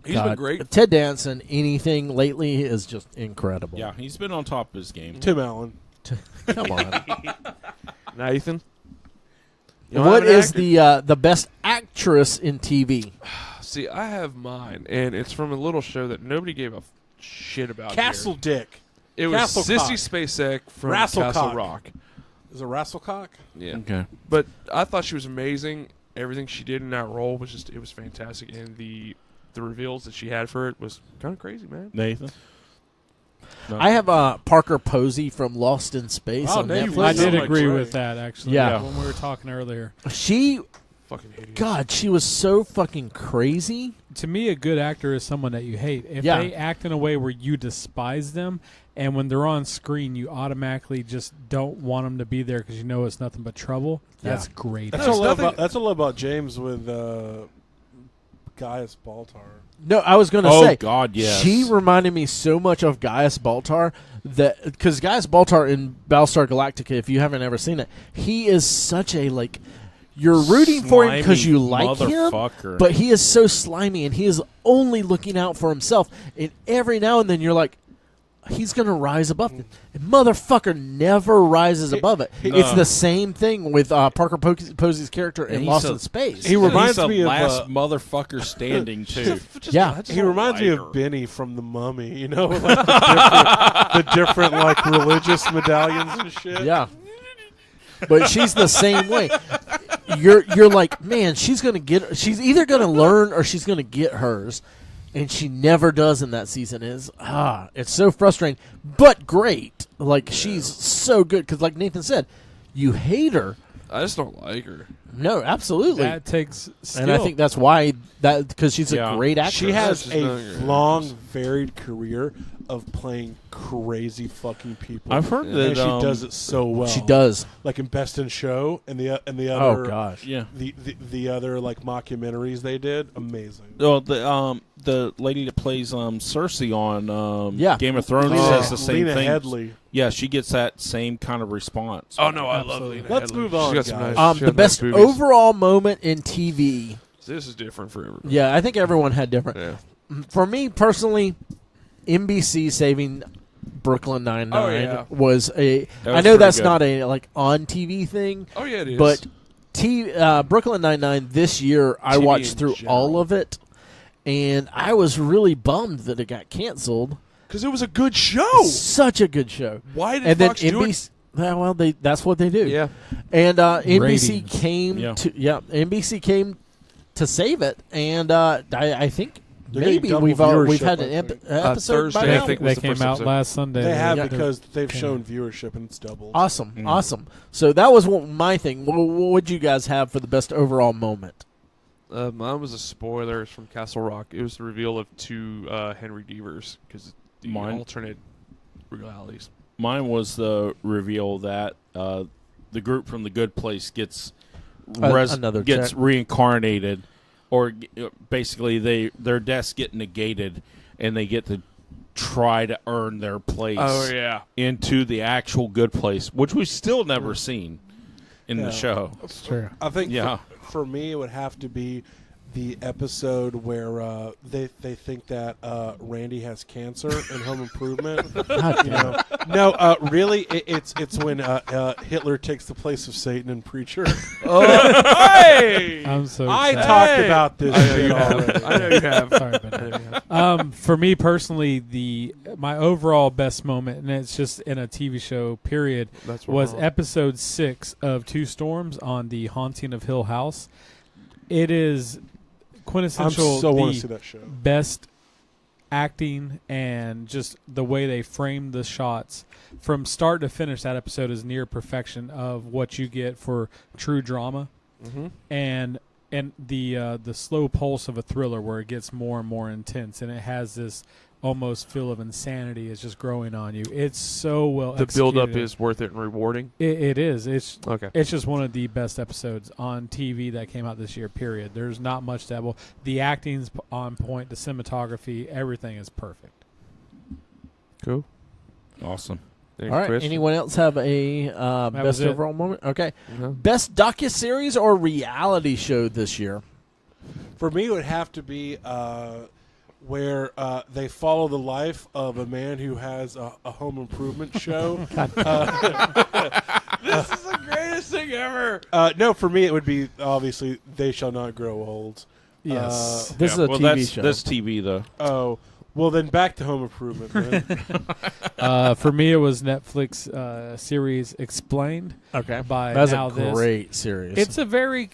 He's been great. Ted Danson, anything lately is just incredible. Yeah, he's been on top of his game. Tim Allen. Come on. Nathan. You don't What have an is actor? the best actress in TV? See, I have mine, and it's from a little show that nobody gave a shit about. Castle Dick. Here. It was Castlecock. Sissy Spacek from Rasslecock. Castle Rock. Is it Rasslecock? Yeah, Okay. but I thought she was amazing. Everything she did in that role was it was fantastic, and the reveals that she had for it was kind of crazy, man. Nathan? No. I have Parker Posey from Lost in Space Oh, on no, you Netflix. really I did sound like agree Trey. with that actually. Yeah. When we were talking earlier. She, Fucking hideous. God, she was so fucking crazy. To me, a good actor is someone that you hate. If Yeah. they act in a way where you despise them, and when they're on screen, you automatically just don't want them to be there because you know it's nothing but trouble. That's great. That's what I love about James with Gaius Baltar. No, I was going to Oh, say, God, yes. she reminded me so much of Gaius Baltar that because Gaius Baltar in Battlestar Galactica, if you haven't ever seen it, he is such a you're rooting for him because you like him, motherfucker. but he is so slimy and he is only looking out for himself. And every now and then you're like, he's going to rise above it. And motherfucker never rises above it. It's the same thing with Parker Posey's character in he's Lost a- in Space. He reminds he's the me of last motherfucker standing too. Yeah. he reminds me of Benny from The Mummy. You know, like the different like religious medallions and shit. Yeah. But she's the same way. You're like, man, she's either gonna learn or she's gonna get hers. And she never does in that season. It's so frustrating, but great. Like she's so good because, like Nathan said, you hate her. I just don't like her. No, absolutely. That takes skill. And I think that's why because she's a great actress. She has She's a not good. long, varied career of playing crazy fucking people. I've heard and that she does it so well. She does. like in Best in Show and the Oh other. gosh. Yeah. The other like mockumentaries they did, amazing. Well, the lady that plays Cersei on Yeah. Game of Thrones Lena- says the same Lena thing. Headley. Yeah, she gets that same kind of response. Oh no, I love Absolutely. Lena Let's Headey. move on, She's got some guys. nice- she The has best nice movies. overall moment in TV. This is different for everybody. Yeah, I think everyone had different. Yeah. For me personally, NBC saving Brooklyn Nine-Nine Oh, yeah. was a. That I was know pretty that's good. not a on TV thing, Oh yeah, it is. but Brooklyn Nine-Nine this year I TV watched in through general. all of it, and I was really bummed that it got canceled. because it was a good show. Such a good show. Why did And then Fox do it? NBC. Well, that's what they do. Yeah. And NBC Ratings. came Yeah. NBC came to save it, and I think They're getting maybe double we've viewership, had I an think. episode Thursday, by I now. think. They was the came first out episode. last Sunday. They have Yeah. because they've Okay. shown viewership and it's doubled. Awesome, Mm. awesome. So that was my thing. What would you guys have for the best overall moment? Mine was a spoiler from Castle Rock. It was the reveal of two Henry Devers because the Mine? alternate realities. Mine was the reveal that the group from The Good Place gets Another gets check. reincarnated, or basically their deaths get negated, and they get to try to earn their place Oh yeah. into the actual Good Place, which we've still never seen in Yeah. the show. It's true. I think Yeah. for me, it would have to be the episode where they think that Randy has cancer in Home Improvement. God You damn it. know, no, really, it's when Hitler takes the place of Satan in Preacher. Hey! I'm so I sad. talked about this I know shit you have. already. I know you have. Sorry about that. For me personally, my overall best moment, and it's just in a TV show period, That's was wrong. episode 6 of Two Storms on the Haunting of Hill House. It is I'm quintessential so want the to see that show. best acting and just the way they framed the shots from start to finish. That episode is near perfection of what you get for true drama Mm-hmm. and the slow pulse of a thriller where it gets more and more intense, and it has this almost feel of insanity is just growing on you. It's so well The build-up executed. is worth it and rewarding. It is. It's Okay. it's just one of the best episodes on TV that came out this year, period. There's not much that will. The acting's on point, the cinematography, everything is perfect. Cool. Awesome. All right. Anyone else have a was best it. overall moment? Okay. No. Best docuseries or reality show this year? For me, it would have to be where they follow the life of a man who has a home improvement show. This is the greatest thing ever. No, for me, it would be obviously They Shall Not Grow Old. Yes. This is a well, TV show. That's TV though. Oh, well, then back to home improvement. Then. For me, it was Netflix series Explained. Okay. By That's Now a This. great series. It's a very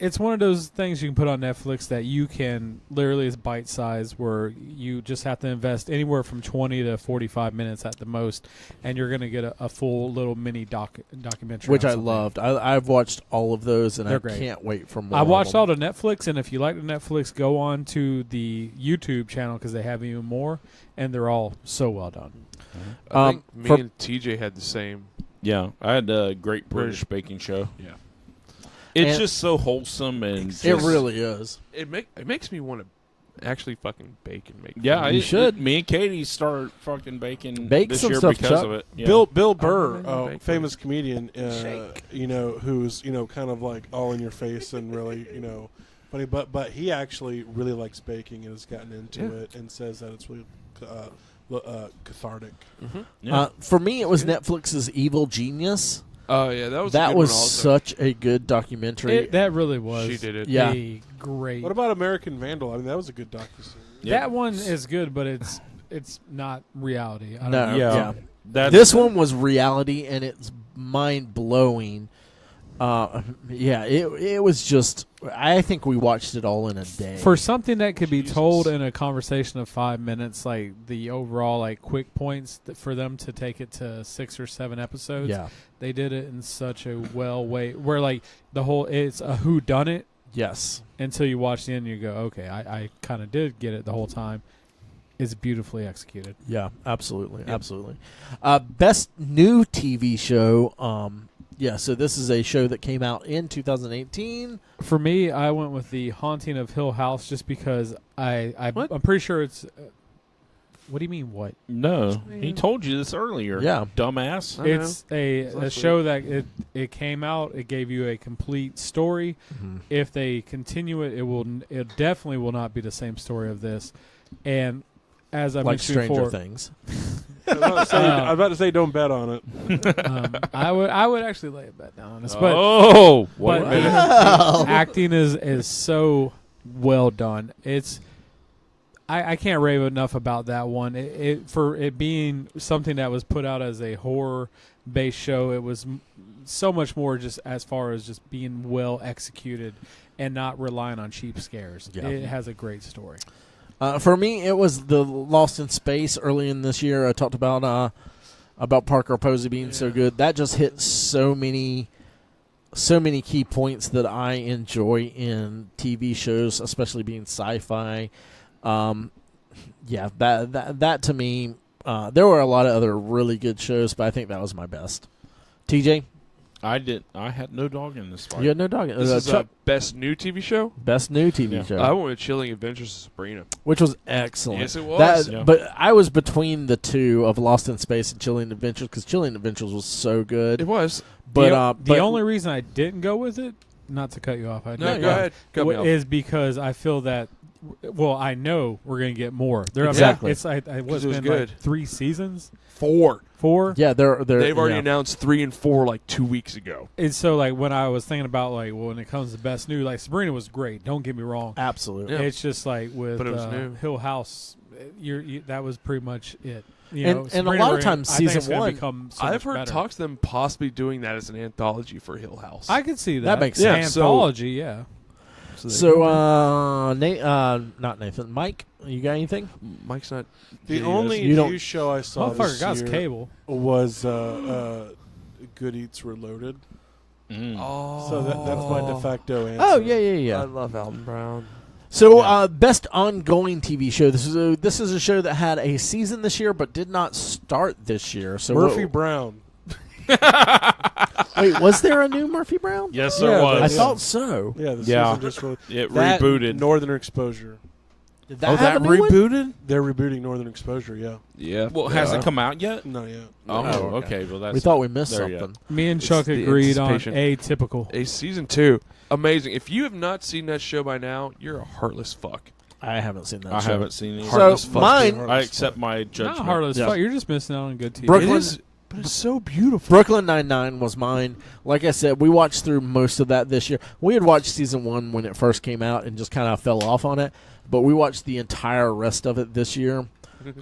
it's one of those things you can put on Netflix that you can literally is bite size, where you just have to invest anywhere from 20 to 45 minutes at the most, and you're going to get a full little mini documentary. which on I something. loved. I've watched all of those, and They're I great. can't wait for more. I watched all of the Netflix, and if you like the Netflix, go on to the YouTube channel because they have even more, and they're all so well done. I think me for- and TJ had the same. Yeah, I had a Great British Baking Show. Yeah. It's And- just so wholesome and It just- really is. It makes me want to actually fucking bake and make. Yeah, food. You should. Me and Katie started fucking baking Bake this some year stuff, because Chuck. of it. Yeah. Bill Burr, remember Bake famous comedian, Shake. who's kind of like all in your face and really funny, but he actually really likes baking and has gotten into Yeah. it and says that it's really cathartic. Mhm. Yeah. For me, it was Netflix's Evil Genius. Oh yeah, that was a That good was one also. such a good documentary. That really was. She did it. Yeah. a great. What about American Vandal? I mean, that was a good docuseries. Yeah. That one is good, but it's not reality. I don't No, know. Yeah. That's, This one was reality, and it's mind blowing. It was just. I think we watched it all in a day. For something that could be Jesus. told in a conversation of 5 minutes, like the overall like quick points for them to take it to 6 or 7 episodes, yeah, they did it in such a well way where like the whole it's a who done it yes, until you watch the end and you go, okay, I kind of did get it the whole time. It's beautifully executed. yeah, absolutely, absolutely. Best new TV show. Yeah, so this is a show that came out in 2018. For me, I went with the Haunting of Hill House just because I'm What? pretty sure it's What do you mean, what? No, he told you this earlier. Yeah. Dumbass. I know. It's a show that it came out. It gave you a complete story. If they continue it, it definitely will not be the same story of this. And as I Like mentioned Stranger before, Things. I was about to say, don't bet on it. I would actually lay a bet down on this, but Wait a minute. acting is so well done. It's I can't rave enough about that one. For it being something that was put out as a horror-based show, it was so much more just as far as just being well executed and not relying on cheap scares. Yeah. It has a great story. For me, it was the Lost in Space early in this year. I talked about Parker Posey being so good. That just hit so many key points that I enjoy in TV shows, especially being sci-fi. That to me, there were a lot of other really good shows, but I think that was my best. TJ, I had no dog in this fight. you had no dog. This is best new TV show. Best new TV Yeah. show, I went with Chilling Adventures of Sabrina. which was excellent. Yes, it was. Yeah. But I was between the two of Lost in Space and Chilling Adventures because Chilling Adventures was so good. It was. But the only reason I didn't go with it, not to cut you off, No, go ahead. Cut me off. is because I feel that. Well, I know we're going to get more. Exactly. It's it was it was been good. like 3 seasons, 4. 4. yeah, They've already yeah. announced 3 and 4 like 2 weeks ago. And so, like, when I was thinking about, like, when it comes to best new, like, Sabrina was great. Don't get me wrong. Absolutely. Yeah. It's just like with But it was new. Hill House, that was pretty much it. You And- know, and a Sabrina lot of Ring, times I think season it's gonna one- become so I've much heard better. talks of them possibly doing that as an anthology for Hill House. I could see that. That makes sense. Anthology, yeah. So, not Nathan, Mike, you got anything? Mike's not. The Yeah, only You don't- new show I saw Motherfucker this got his year cable. was Good Eats Reloaded. Oh, So that's my de facto answer. Oh yeah. I love Alton Brown. So, best ongoing TV show. This is a show that had a season this year, but did not start this year. So Murphy Brown. wait, was there a new Murphy Brown? Yes, Yeah, there I was. thought so. Yeah, the Yeah. season just It that rebooted. Northern Exposure. Did that have a new one? rebooted? They're rebooting Northern Exposure. Yeah, Yeah. Well, has it come out yet? not yet. Oh, Oh, okay. Well, that's We thought we missed there you something. Me and It's Chuck the agreed on anticipation. atypical. A season 2, amazing. If you have not seen that show by now, you're a heartless fuck. I haven't seen that I show. haven't seen it. So, Heartless fuck. mine- I accept my Not judgment. heartless Yeah. fuck. You're just missing out on good TV. Brooklyn- It is, but it's so beautiful. Brooklyn Nine-Nine was mine. Like I said, we watched through most of that this year. We had watched season 1 when it first came out and just kind of fell off on it. But we watched the entire rest of it this year,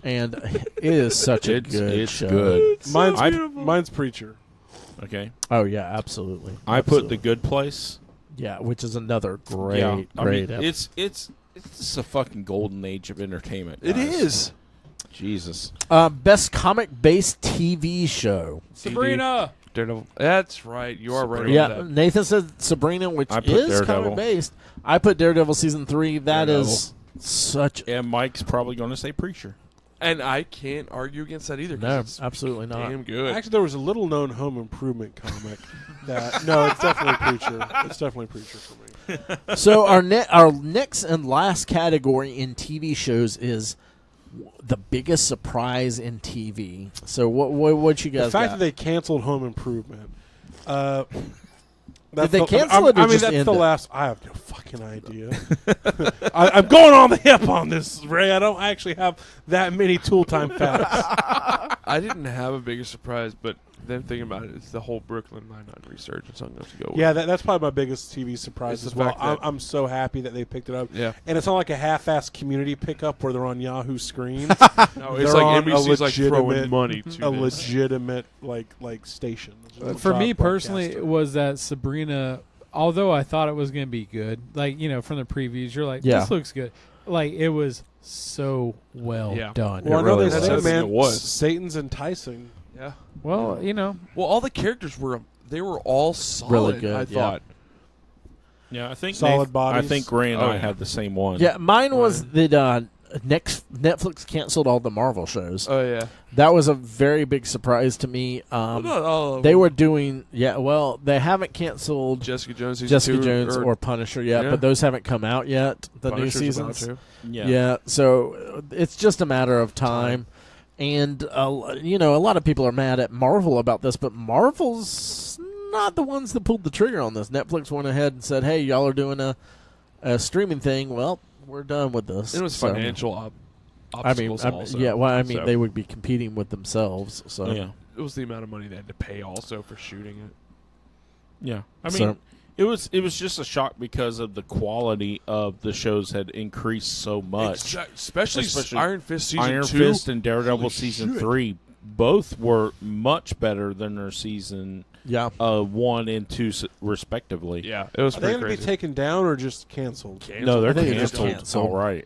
and it is such a It's show. good. Mine's Preacher. Okay. Oh yeah, absolutely. I put Absolutely. The Good Place. Yeah, which is another great, Yeah. I great. mean, it's a fucking golden age of entertainment. It guys. is. Jesus. Best comic-based TV show. Sabrina. Daredevil. That's right. You are right. Sabrina. on Yeah, that. Nathan said Sabrina, which I put is Daredevil. comic-based. I put Daredevil season 3. That Daredevil. is such. And Mike's probably going to say Preacher. And I can't argue against that either. 'cause No, it's absolutely not. damn good. Actually, there was a little-known Home Improvement comic that. No, it's definitely Preacher. It's definitely Preacher for me. So our next and last category in TV shows is the biggest surprise in TV. So what you guys The fact got? that they canceled Home Improvement. Did they cancel it or I mean, just that's end the it? last. I have no fucking idea. I'm going on the hip on this, Ray. I don't actually have that many tool time facts. I didn't have a bigger surprise, but then thinking about it, it's the whole Brooklyn Nine-Nine resurgence I'm going to have to go with. Yeah, that's probably my biggest TV surprise It's as the well. fact that- I'm so happy that they picked it up. Yeah. And it's not like a half-ass community pickup where they're on Yahoo screens. No, it's They're like on a NBC's like throwing legitimate- money to a this. legitimate like station. For me personally, Broadcaster. it was that Sabrina. Although I thought it was going to be good, like from the previews, you're like, Yeah. this looks good. Like it was so well Yeah. done. Well, I know really they was. say, It man, was. Satan's enticing. Yeah. Well, Well, all the characters were all solid. Really good, I yeah. thought. Yeah, I think Solid bodies. I think Ray and Oh, I yeah. had the same one. Yeah, mine was that Netflix canceled all the Marvel shows. Oh yeah. That was a very big surprise to me. Not all of They them. were doing they haven't canceled Jessica Jones, season Jessica 2 Jones or Punisher yet, Yeah. but those haven't come out yet. The Punisher's new about seasons. to. Yeah, so it's just a matter of time. And a lot of people are mad at Marvel about this, but Marvel's not the ones that pulled the trigger on this. Netflix went ahead and said, "Hey, y'all are doing a streaming thing. Well, we're done with this." It was So, financial obstacles also. they So, would be competing with themselves. So Yeah. it was the amount of money they had to pay also for shooting it. Yeah. I mean, So- it was just a shock because of the quality of the shows had increased so much. Especially Iron Fist season Iron 2. Fist and Daredevil Holy season shit. 3 both were much better than their season yeah, 1 and 2 respectively. Yeah, it was Are they pretty going to crazy. be taken down or just canceled? No, they're I think they're just canceled. canceled. All right.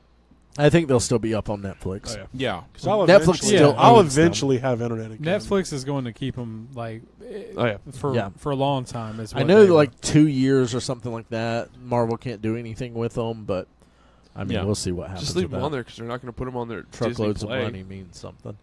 I think they'll still be up on Netflix. Oh, yeah. Yeah. 'Cause I'll Netflix eventually, still I'll owns them. eventually have internet again. Netflix is going to keep them like Oh yeah. for a long time. Is I what know they were. like 2 years or something like that. Marvel can't do anything with them, but I mean, Yeah. we'll see what happens. Just leave with them that. on there because they're not going to put them on their Truckloads Disney of Play. money means something.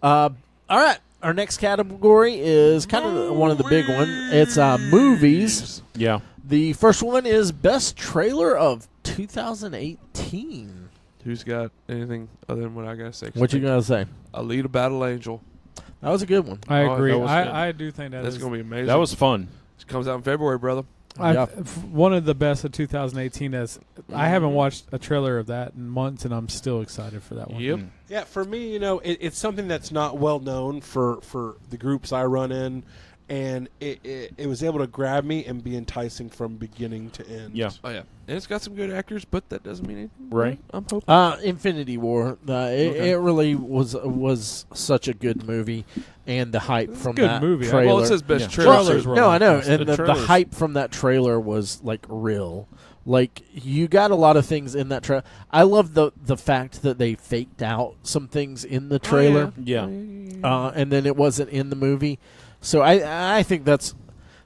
All right, our next category is kind of one of the big ones. It's movies. Yeah. The first one is best trailer of 2018. Who's got anything other than what I gotta say? What you gonna say? Alita Battle Angel. That was a good one. I Oh, agree. that was good. I do think That's is gonna be amazing. That was fun. It comes out in February, brother. Yeah. one of the best of 2018. As I haven't watched a trailer of that in months, and I'm still excited for that one. Yep. Yeah, for me, it's something that's not well known for the groups I run in, and it was able to grab me and be enticing from beginning to end. Yeah. Oh yeah, and it's got some good actors, but that doesn't mean anything. Right. I'm hoping. Infinity War. It really was such a good movie, and the hype from good that movie. trailer. Well, it says best Yeah. trailer. Trailers were No, I like know, this. and The the trailers. hype from that trailer was like real. Like you got a lot of things in that trailer. I love the fact that they faked out some things in the trailer, Yeah. and then it wasn't in the movie. So I think that's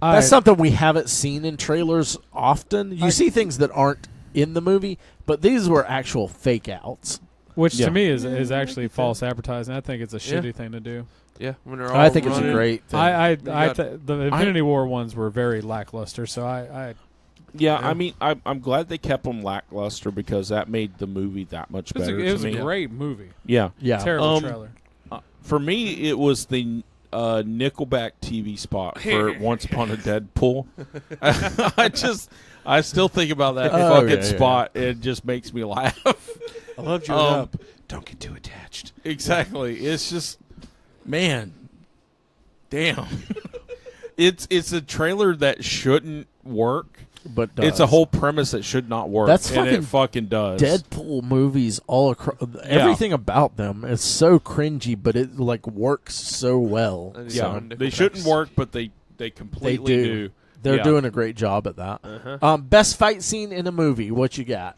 I- something we haven't seen in trailers often. You see things that aren't in the movie, but these were actual fake outs. which Yeah. to me is actually false advertising. I think it's a Yeah. shitty thing to do. Yeah, when they're all I think it's a running. great thing. The Infinity War ones were very lackluster. So I Yeah, I mean, I'm glad they kept them lackluster because that made the movie that much it was, better it was to a me. great movie. Yeah. yeah. Terrible trailer. For me, it was the Nickelback TV spot for Once Upon a Deadpool. I still think about that Oh, fucking yeah. spot. It just makes me laugh. I loved you Um, up. Don't get too attached. Exactly. It's just, man, damn. It's a trailer that shouldn't work. But It's a whole premise that should not work. That's and it fucking fucking does. Deadpool movies all across. Everything about them is so cringy, but it like works so well. And Yeah, so they shouldn't work, but they completely do. They're Yeah. doing a great job at that. Best fight scene in a movie. What you got?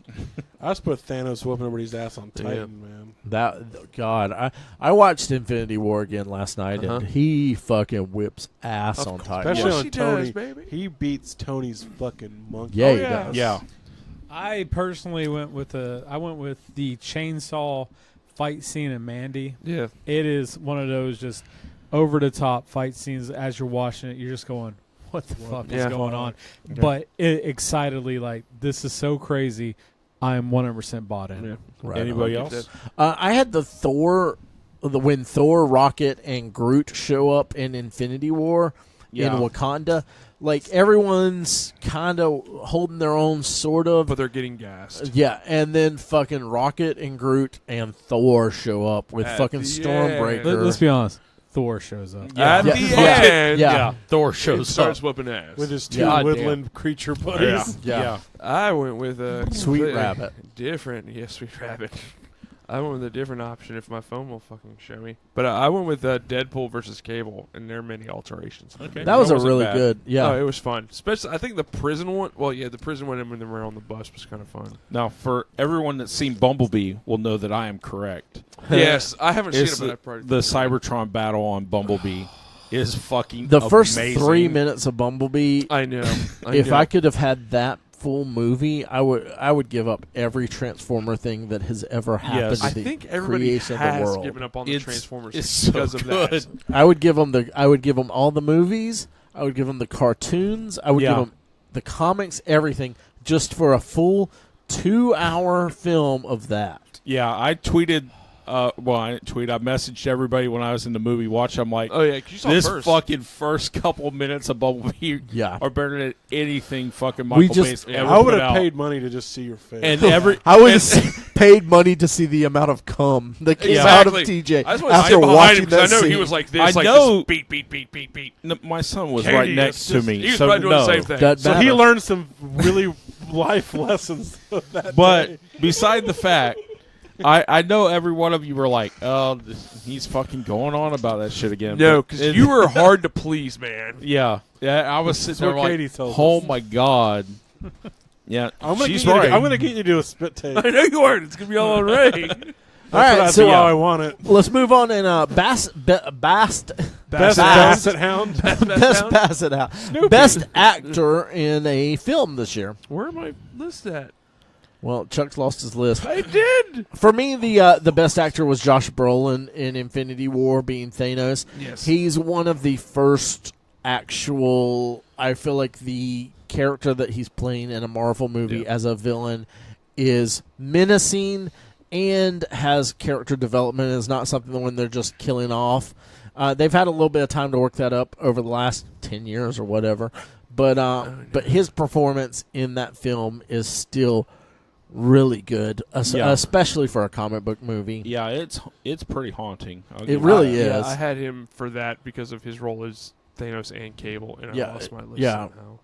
I just put Thanos whooping everybody's ass on Titan, man. That God, I watched Infinity War again last night, Uh-huh. and he fucking whips ass on Titan. Especially Yes, on he Tony. does, baby. He beats Tony's fucking monkey. Yeah, he yeah. does. Yeah. I personally went with the chainsaw fight scene in Mandy. Yeah. It is one of those just over the top fight scenes. As you're watching it, you're just going, "What the fuck is Yeah. going on?" But excitedly, like, this is so crazy. I'm 100% bought in. Yeah. Right. Anybody I like else? I had when Thor, Rocket, and Groot show up in Infinity War Yeah. in Wakanda. Like everyone's kind of holding their own, sort of. But they're getting gassed. Yeah, and then fucking Rocket and Groot and Thor show up with At fucking the Stormbreaker. Let's be honest. Thor shows up. At Yeah. the Yeah. end, Yeah. Thor he shows starts up. whooping ass. With his two God woodland creature Yeah. buddies. Yeah. I went with a Sweet completely Rabbit. Different, yes, Sweet Rabbit. I went with a different option if my phone will fucking show me. But I went with Deadpool versus Cable and their many alterations. Okay. That was a wasn't really bad. good. Yeah. Oh, it was fun. Especially, I think the prison one. Well, yeah, the prison one when they were on the bus was kind of fun. Now, for everyone that's seen Bumblebee will know that I am correct. Yes, I haven't seen It's it, but I've probably the Cybertron battle on Bumblebee is fucking The first amazing. 3 minutes of Bumblebee, I know. if I could have had that full movie, I would give up every Transformer thing that has ever happened. Yes. To I the think everybody creation of the has world. given up on the It's- Transformers it's so because of good. that. I would give them all the movies. I would give them the cartoons. I would give Yeah. them the comics, everything, just for a full 2-hour film of that. Yeah, I tweeted. I didn't tweet. I messaged everybody when I was in the movie watch. I'm like, Oh yeah, 'cause you saw it this first. fucking first couple minutes of Bumblebee Yeah. are better than anything fucking Michael just- Bay's ever I would put have out. paid money to just see your face. And every I would have paid money to see the amount of cum that came out of TJ I just want to after stand behind watching him 'cause that I know scene. he was like this. I like know- this beat, beat, beat, beat, beat. my son was Katie, right next to me, He was so probably doing no. the same thing. That so he matter. learned some really life lessons that But day. beside the fact, I know every one of you were like, "Oh, he's fucking going on about that shit again." No, But because it- you were hard to please, man. yeah, I was sitting there what like, Katie told "Oh us. my god." Yeah, I'm gonna she's get you right. I'm gonna get you to do a spit take. I know you weren't. It's gonna be all on Ray. All right, That's so how I want it. let's move on and Best Best Bass- Basset Hound. Best Basset out. Best actor in a film this year. Where am I list at? Well, Chuck's lost his list. I did. For me, the best actor was Josh Brolin in Infinity War, being Thanos. Yes. He's one of the first actual. I feel like the character that he's playing in a Marvel movie as a villain is menacing and has character development. Is not something when they're just killing off. They've had a little bit of time to work that up over the last 10 years or whatever. But his performance in that film is still really good, especially for a comic book movie. Yeah, it's pretty haunting. It really is. Yeah, I had him for that because of his role as Thanos and Cable, and I lost my list somehow.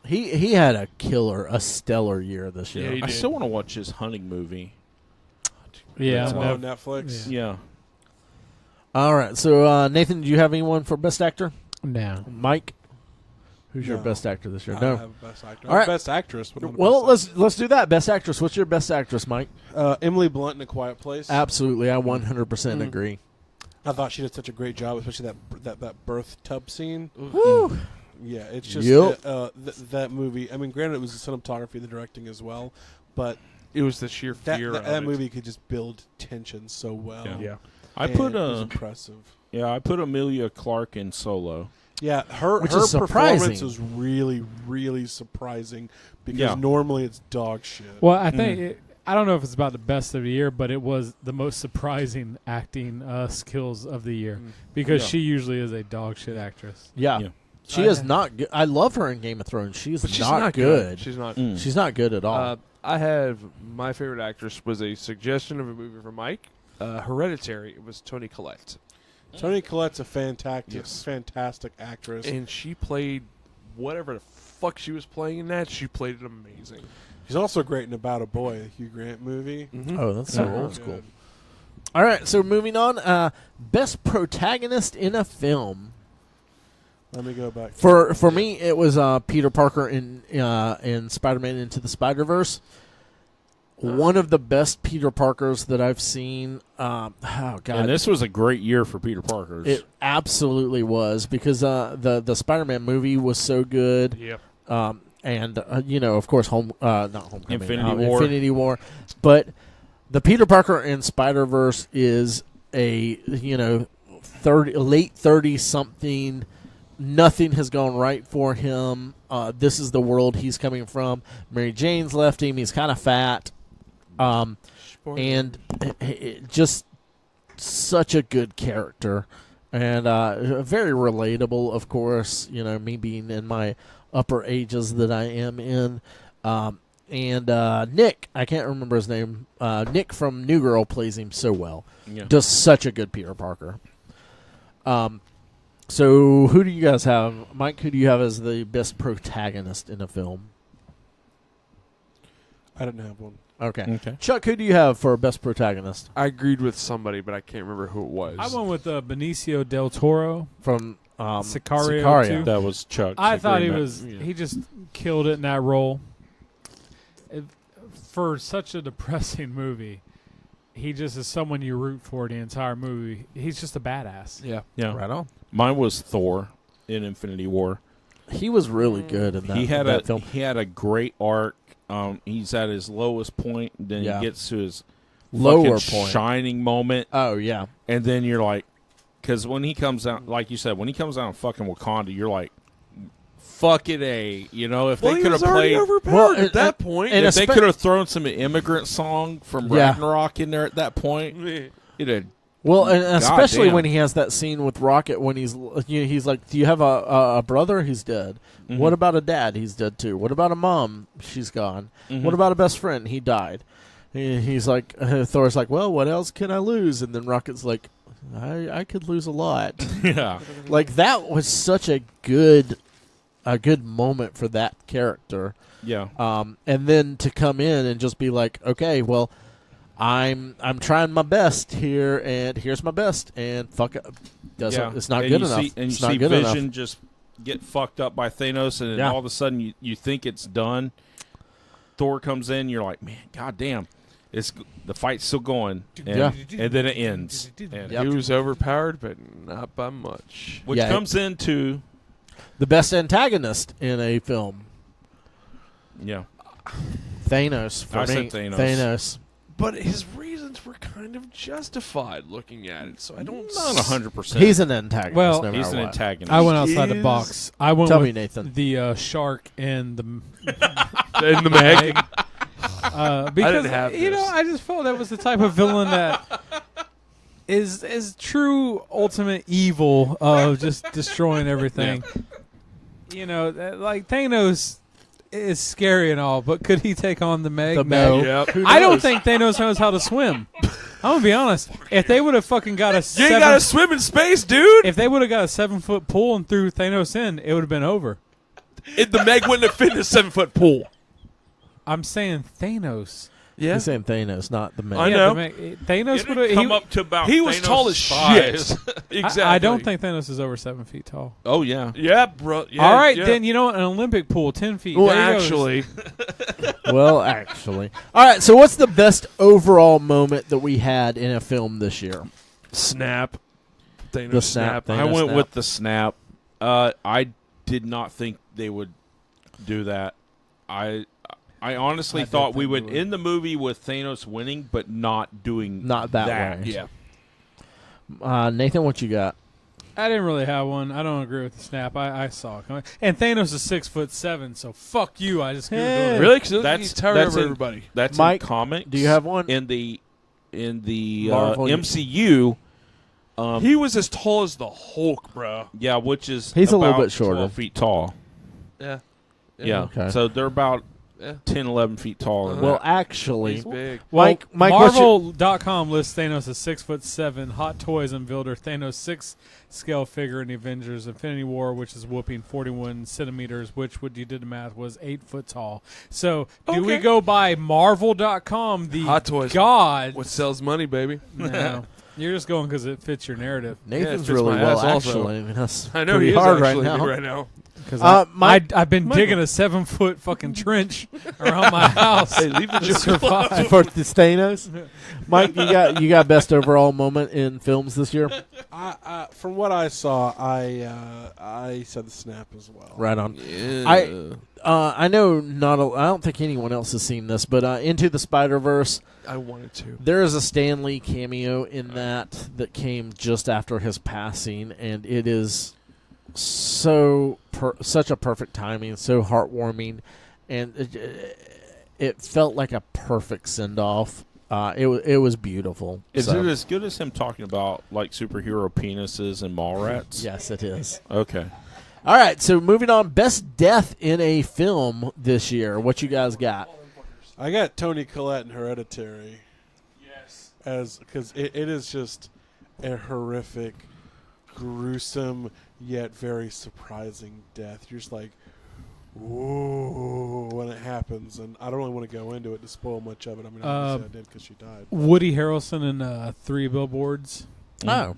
He had a stellar year this year. Yeah, he I did. still want to watch his hunting movie. Yeah, It's no. on Netflix. Yeah. All right, so Nathan, do you have anyone for best actor? No. Mike, who's your No. best actor this year? I No. have best actor. All right. Best actress. But not Well, best let's do that. Best actress. What's your best actress, Mike? actor. Emily Blunt in A Quiet Place. Absolutely, I 100% agree. I thought she did such a great job, especially that birth tub scene. Woo. Yeah, it's just Yep. that movie. I mean, granted, it was the cinematography, the directing as well, but It was the sheer that fear of that it. movie could just build tension so well. Yeah. I And put it was impressive. I put Amelia Clarke in Solo. Yeah, her Which her is surprising. performance was really, really surprising because Yeah. normally it's dog shit. Well, I think I don't know if it's about the best of the year, but it was the most surprising acting skills of the year because Yeah. she usually is a dog shit actress. Yeah. Yeah. She is not good. I love her in Game of Thrones. She's, But she's not good. She's not. Mm. She's not good at all. I have my favorite actress was a suggestion of a movie from Mike. Hereditary. It was Toni Collette, Toni Collette's a fantastic, Yes. fantastic actress. and she played whatever the fuck she was playing in that. She played it amazing. She's also great in About a Boy, the Hugh Grant movie. Oh, that's so Yeah. old school. All right, so moving on. Best protagonist in a film. Let me go back. For me, it was Peter Parker in Spider-Man Into the Spider-Verse. One of the best Peter Parkers that I've seen. Oh God, And this was a great year for Peter Parker's. it absolutely was because the Spider-Man movie was so good. Yep. And of course, not Homecoming, Infinity War. War, but the Peter Parker in Spider-Verse is a late 30-something. Nothing has gone right for him. This is the world he's coming from. Mary Jane's left him. He's kind of fat, and just such a good character, and very relatable. Of course, me being in my upper ages that I am in. And Nick, I can't remember his name. Nick from New Girl plays him so well. Yeah. Does such a good Peter Parker. So who do you guys have? Mike, who do you have as the best protagonist in a film? I didn't have one. Okay. Okay. Chuck, who do you have for best protagonist? I agreed with somebody, but I can't remember who it was. I went with Benicio del Toro. From Sicario, too. That was Chuck's I thought agreement. he just killed it in that role. For such a depressing movie, he just is someone you root for the entire movie. He's just a badass. Yeah. Yeah. Right on. Mine was Thor in Infinity War. He was really good in that. He had that film. He had a great arc. He's at his lowest point, and then he gets to his Lower fucking point. shining moment, Oh yeah. and then you're like, because when he comes out, like you said, when he comes out in fucking Wakanda, you're like, fuck it, you know, if Well, they he could was have already played. overpowered Well, at that point. and If they espe- could have thrown some immigrant song from Yeah. Ragnarok in there at that point, it had. Well, and especially Goddamn. when he has that scene with Rocket when he's like, "Do you have a brother? He's dead. Mhm. What about a dad? He's dead too. What about a mom? She's gone. Mhm. What about a best friend? He died." He's like, Thor's like, "Well, what else can I lose?" And then Rocket's like, "I could lose a lot." Yeah. Like that was such a good moment for that character. Yeah. And then to come in and just be like, "Okay, well, I'm trying my best here, and here's my best, and fuck it, it's not And good you enough. See, and it's you not see good Vision enough." just get fucked up by Thanos, and then Yeah. all of a sudden you think it's done. Thor comes in, you're like, man, goddamn, the fight's still going, and, and then it ends. And Yep. He was overpowered, but not by much. Which Yeah. comes into The best antagonist in a film, Thanos. For I me, said Thanos. Thanos. But his reasons were kind of justified looking at it, so I don't. not 100%. He's an antagonist. Well, no He's matter an what. antagonist. I went outside the is- box. I went Tell with me, Nathan. the shark and the In the Meg. because have you know this. I just felt that was the type of villain that is true ultimate evil of just destroying everything. You know, like Thanos is scary and all, but could he take on the Meg? The No. Meg. Yep. Who I don't knows? think Thanos knows how to swim. I'm gonna be honest. If they would have fucking got a You ain't got to 7, swim in space, dude. if they would have got a 7-foot pool and threw Thanos in, it would have been over. The Meg wouldn't have fit in a 7-foot pool. I'm saying Thanos. Yeah. He's saying Thanos, not the Meg. I Yeah, know. the Meg- Thanos It'd would have. come up to about He was Thanos' tall as size. shit. Exactly. I don't think Thanos is over 7 feet tall. Oh, yeah. Yeah, bro. Yeah, All right, yeah. then you know what? An Olympic pool, 10 feet. Well, There he goes. actually, Well, actually. All right, so what's the best overall moment that we had in a film this year? snap. Thanos The snap thing. I Thanos went snap. with the snap. I did not think they would do that. I honestly I thought did we think would they would. end the movie with Thanos winning, but not doing Not that way. Yeah. Nathan, what you got? I didn't really have one. I don't agree with the snap. I saw it coming. And Thanos is 6'7", so fuck you. I just Hey. Really? Because That's- he's towered that's over in- everybody. That's Mike, in comics. do you have one? in the Marvel, MCU? He was as tall as the Hulk, bro. Yeah, which is He's a little about bit shorter. 12 feet tall. Yeah. Yeah, Okay. so they're about Yeah. 10, 11 feet taller. than Well, that. actually, He's big. Mike, what's your- Marvel.com lists Thanos as 6'7". Hot Toys unveiled her Thanos 6-scale figure in the Avengers Infinity War, which is whooping 41 centimeters, which, when you did the math, was 8 foot tall. So, do we Okay. go by Marvel.com, the Hot Toys. god? What sells money, baby? No. You're just going because it fits your narrative. Nathan's fits really my well, ass also. actually. I mean, that's I know pretty he is hard actually right big now. right now. Because Mike- I've been digging a 7-foot fucking trench around my house. Hey, leave the to joke alone. survive. For the Thanos. Mike, you got best overall moment in films this year? From what I saw, I said the snap as well. Right on. Yeah. I know I don't think anyone else has seen this, but Into the Spider-Verse, I wanted to. there is a Stan Lee cameo in that came just after his passing, and it is such a perfect timing, so heartwarming, and it felt like a perfect send-off. It was beautiful. Is So, it as good as him talking about like superhero penises and mall rats? yes, it is. Okay. All right, so moving on, best death in a film this year. What you guys got? I got Toni Collette in Hereditary. Yes. Because it is just a horrific, gruesome, yet very surprising death. You're just like, whoa, when it happens. And I don't really want to go into it to spoil much of it. I mean, obviously I did because she died. Woody Harrelson in 3 Billboards. Oh,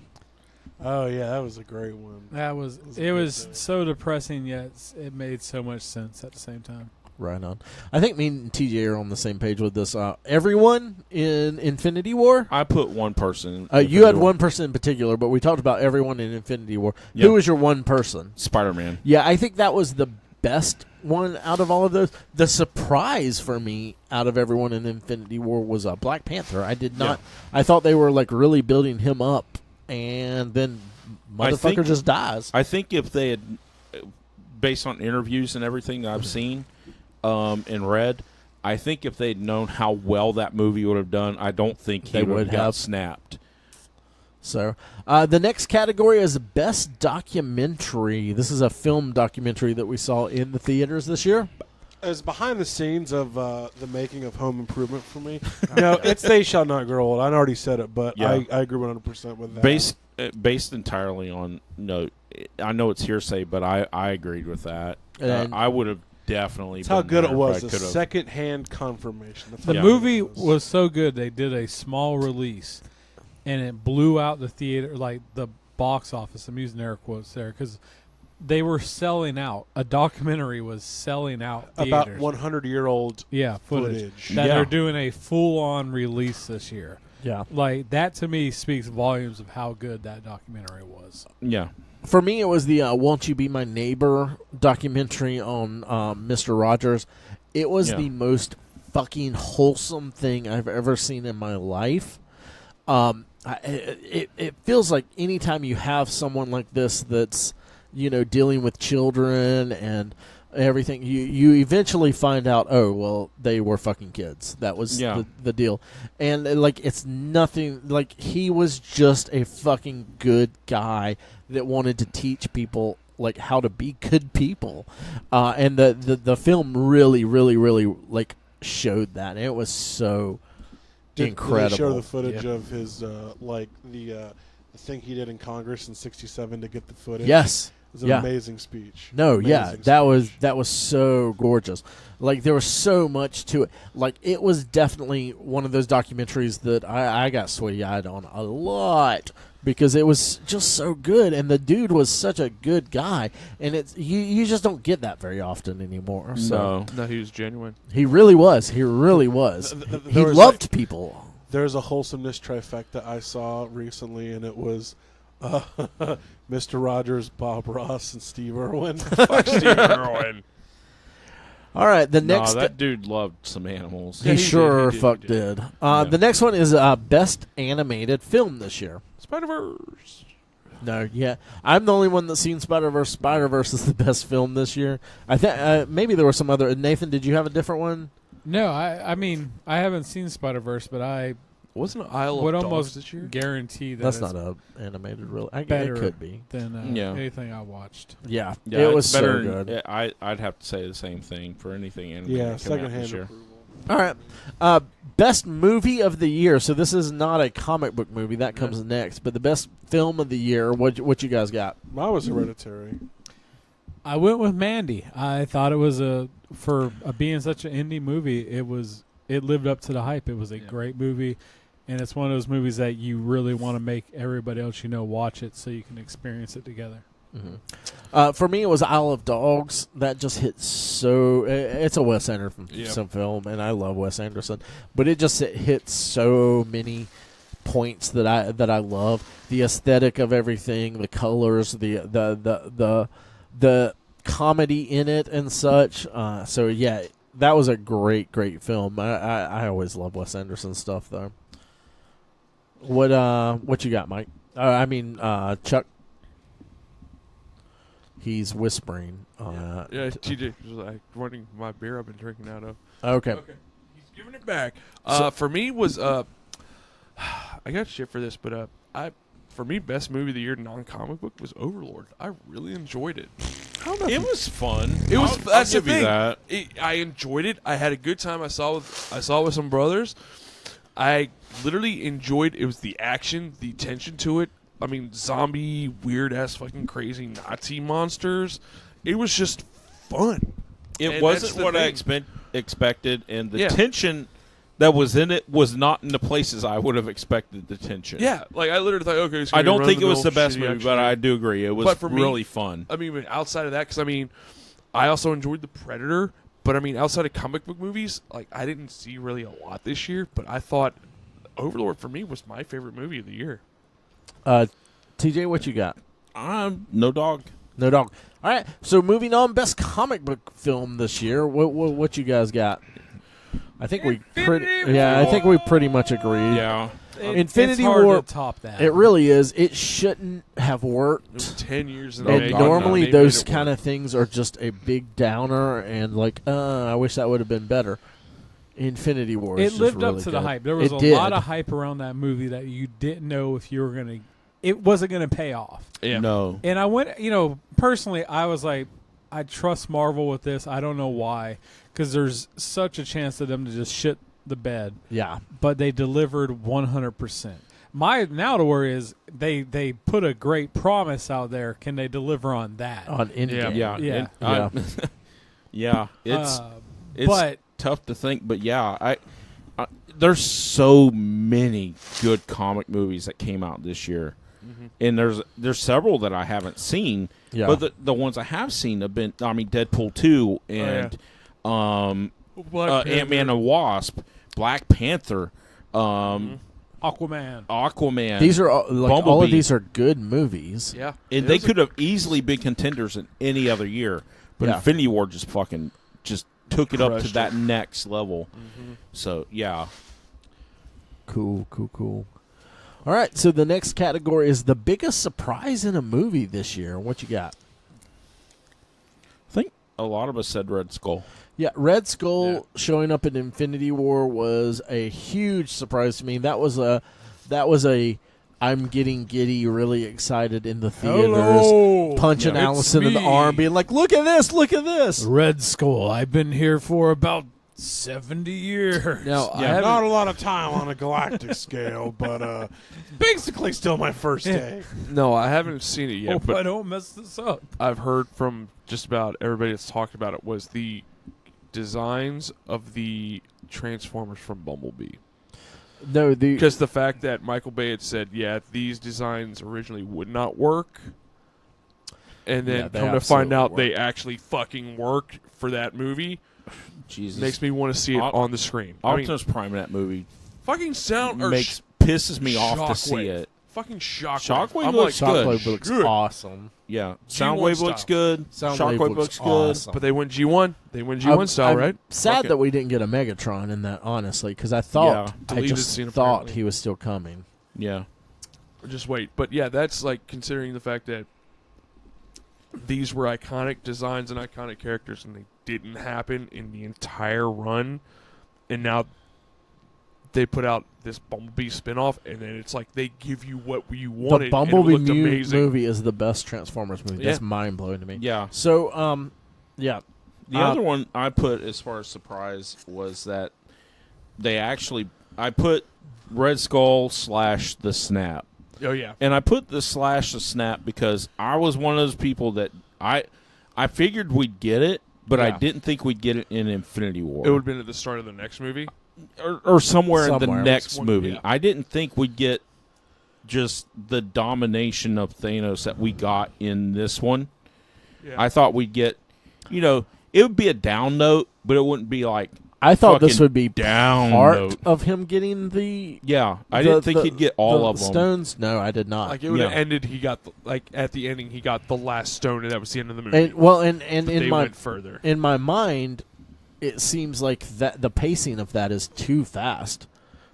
Oh, yeah, that was a great one. That was It was a it good was death. so depressing, yet it made so much sense at the same time. Right on. I think me and TJ are on the same page with this. Everyone in Infinity War? I put one person. You had one person in particular, but we talked about everyone in Infinity War. Yep. Who was your one person? Spider-Man. Yeah, I think that was the best one out of all of those. The surprise for me out of everyone in Infinity War was Black Panther. I did not. Yeah. I thought they were like really building him up, and then motherfucker just dies. I think if they had, based on interviews and everything that I've seen and read, I think if they'd known how well that movie would have done, I don't think he would have got snapped. So, the next category is Best Documentary. This is a film documentary that we saw in the theaters this year. As behind the scenes of the making of Home Improvement for me. No, it's They Shall Not Grow Old. I already said it, but yeah. I agree 100% with that. Based entirely on, I know it's hearsay, but I agreed with that. I would have definitely That's how good it was. A second-hand confirmation. The movie was so good, they did a small release. And it blew out the theater, like the box office. I'm using air quotes there because they were selling out. A documentary was selling out theaters. About 100-year-old footage. That they're doing a full-on release this year. Yeah. Like, that to me speaks volumes of how good that documentary was. Yeah. For me, it was the Won't You Be My Neighbor documentary on Mr. Rogers. It was the most fucking wholesome thing I've ever seen in my life. It feels like anytime you have someone like this that's, dealing with children and everything, you eventually find out, oh, well, they were fucking kids. That was the deal. And, it's nothing, he was just a fucking good guy that wanted to teach people, how to be good people. And the film really, really, really, showed that. And it was so incredible. Did they show the footage of his the thing he did in Congress in '67 to get the footage? Yes, it was an amazing speech. That was so gorgeous. There was so much to it. It was definitely one of those documentaries that I got sweaty-eyed on a lot because it was just so good, and the dude was such a good guy, and it's you just don't get that very often anymore. So. No, he was genuine. He really was. He really was. He loved people. There's a wholesomeness trifecta I saw recently, and it was Mr. Rogers, Bob Ross, and Steve Irwin. Fuck Steve Irwin. All right, the next... that dude loved some animals. He sure did. The next one is Best Animated Film this year. Spider-Verse. No, yeah. I'm the only one that's seen Spider-Verse. Spider-Verse is the best film this year. I think maybe there were some other... Nathan, did you have a different one? No, I mean, I haven't seen Spider-Verse, but I... Wasn't Isle of would Dogs almost this year? Guarantee that that's not a animated real. It could be than anything I watched. Yeah, it was better. So good. I'd have to say the same thing for anything animated. Yeah, secondhand approval. All right, best movie of the year. So this is not a comic book movie that comes next, but the best film of the year. What you guys got? Mine was Hereditary. I went with Mandy. I thought it was for being such an indie movie. It lived up to the hype. It was a great movie. And it's one of those movies that you really want to make everybody else watch it so you can experience it together. Mm-hmm. For me, it was Isle of Dogs. That just hits so... It's a Wes Anderson film, and I love Wes Anderson. But it hits so many points that I love. The aesthetic of everything, the colors, the comedy in it and such. So, yeah, that was a great, great film. I always love Wes Anderson stuff, though. What you got, Mike? Chuck. He's whispering. TJ was wanting my beer I've been drinking out of. Okay. He's giving it back. For me was I got shit for this, but for me, best movie of the year non-comic book was Overlord. I really enjoyed it. It was fun. It was. That's the thing. That. I enjoyed it. I had a good time. I saw it with some brothers. I literally enjoyed. It was the action, the tension to it. I mean, zombie, weird ass, fucking crazy Nazi monsters. It was just fun. It wasn't what I expected, and the tension that was in it was not in the places I would have expected the tension. Yeah, I literally thought, okay, I don't think it was the best movie, but I do agree it was really fun. I mean, outside of that, because I also enjoyed The Predator, But I mean, outside of comic book movies, like I didn't see really a lot this year. But I thought Overlord for me was my favorite movie of the year. TJ, what you got? No dog. No dog. All right. So moving on, best comic book film this year. What you guys got? I think we pretty much agreed. Yeah. Infinity it's hard War. to top that. It really is. It shouldn't have It worked. was 10 years in the And making. normally They those made it kind work. of things are just a big downer and like, I wish that would have been better. Infinity War. It is just lived really up to the good. hype. There was It a did. lot of hype around that movie that you didn't know if you were gonna. It wasn't gonna pay off. Yeah. No. And I went, personally, I was like, I trust Marvel with this. I don't know why, because there's such a chance of them to just shit the bed. Yeah. But they delivered 100%. My now to worry is they put a great promise out there. Can they deliver on that? On Endgame. Yeah. Yeah. Yeah. It's but tough to think, but yeah, I there's so many good comic movies that came out this year, and there's several that I haven't seen. Yeah. But the ones I have seen have been, Deadpool 2 and Ant-Man and Wasp, Black Panther, Aquaman. These are all, all of Bumblebee. these are good movies. Yeah. And they could have easily been contenders in any other year, but Yeah. Infinity War just took it up to Crushed that it. next level. So yeah, Cool. All right, so the next category is the biggest surprise in a movie this year. What you got? I think a lot of us said Red Skull. Yeah, Red Skull showing up in Infinity War was a huge surprise to me. That was a I'm getting giddy, really excited in the theaters, Hello. punching Yeah. Allison It's in the me. arm, being like, "Look at this! Look at this!" Red Skull. I've been here for about 70 years. Now, I Yeah. haven't, Not a lot of time on a galactic scale, but basically still my first day. no, I haven't seen it yet, Hope I but don't mess this up. I've heard from just about everybody that's talked about it was the designs of the Transformers from Bumblebee. No, Because the fact that Michael Bay had said, these designs originally would not work, and Yeah, then they come to find absolutely out work. they actually fucking worked for that movie, Jesus, makes me want to see it on the screen. I mean, Optimus Prime in that movie fucking sound or pisses me off to see Shockwave. it. Fucking Shockwave. Shockwave I'm looks like, good. Shockwave looks Good. awesome. Yeah, G1 Soundwave looks style. good. Soundwave Shockwave looks good. awesome. But they went G1. They went G1 style, I'm right? Sad Fuck it. that we didn't get a Megatron in that, honestly, because I thought I Deleted just scene, thought apparently. he was still coming. Yeah, Just wait. But yeah, that's like considering the fact that these were iconic designs and iconic characters, and they didn't happen in the entire run, and now they put out this Bumblebee spinoff, and then it's like they give you what you wanted. The Bumblebee and it looked amazing. movie is the best Transformers movie. That's Yeah. mind blowing to me. yeah. So, yeah, The other one I put as far as surprise was that I put Red Skull / the Snap. Oh yeah, And I put the / the Snap because I was one of those people that I figured we'd get it, but I Yeah. didn't think we'd get it in Infinity War. it would have been at the start of the next movie. or somewhere in the Somewhere. next One- movie. yeah. I didn't think we'd get just the domination of Thanos that we got in this one. Yeah. I thought we'd get, it would be a down note, but it wouldn't be like I thought this fucking would be down part note. of him getting the. Yeah, I didn't think he'd get all the of them. stones. No, I did not. Like it would have Yeah. ended. He got at the ending. He got the last stone, and that was the end of the movie. and and But in they my went further. in my mind, it seems like that the pacing of that is too fast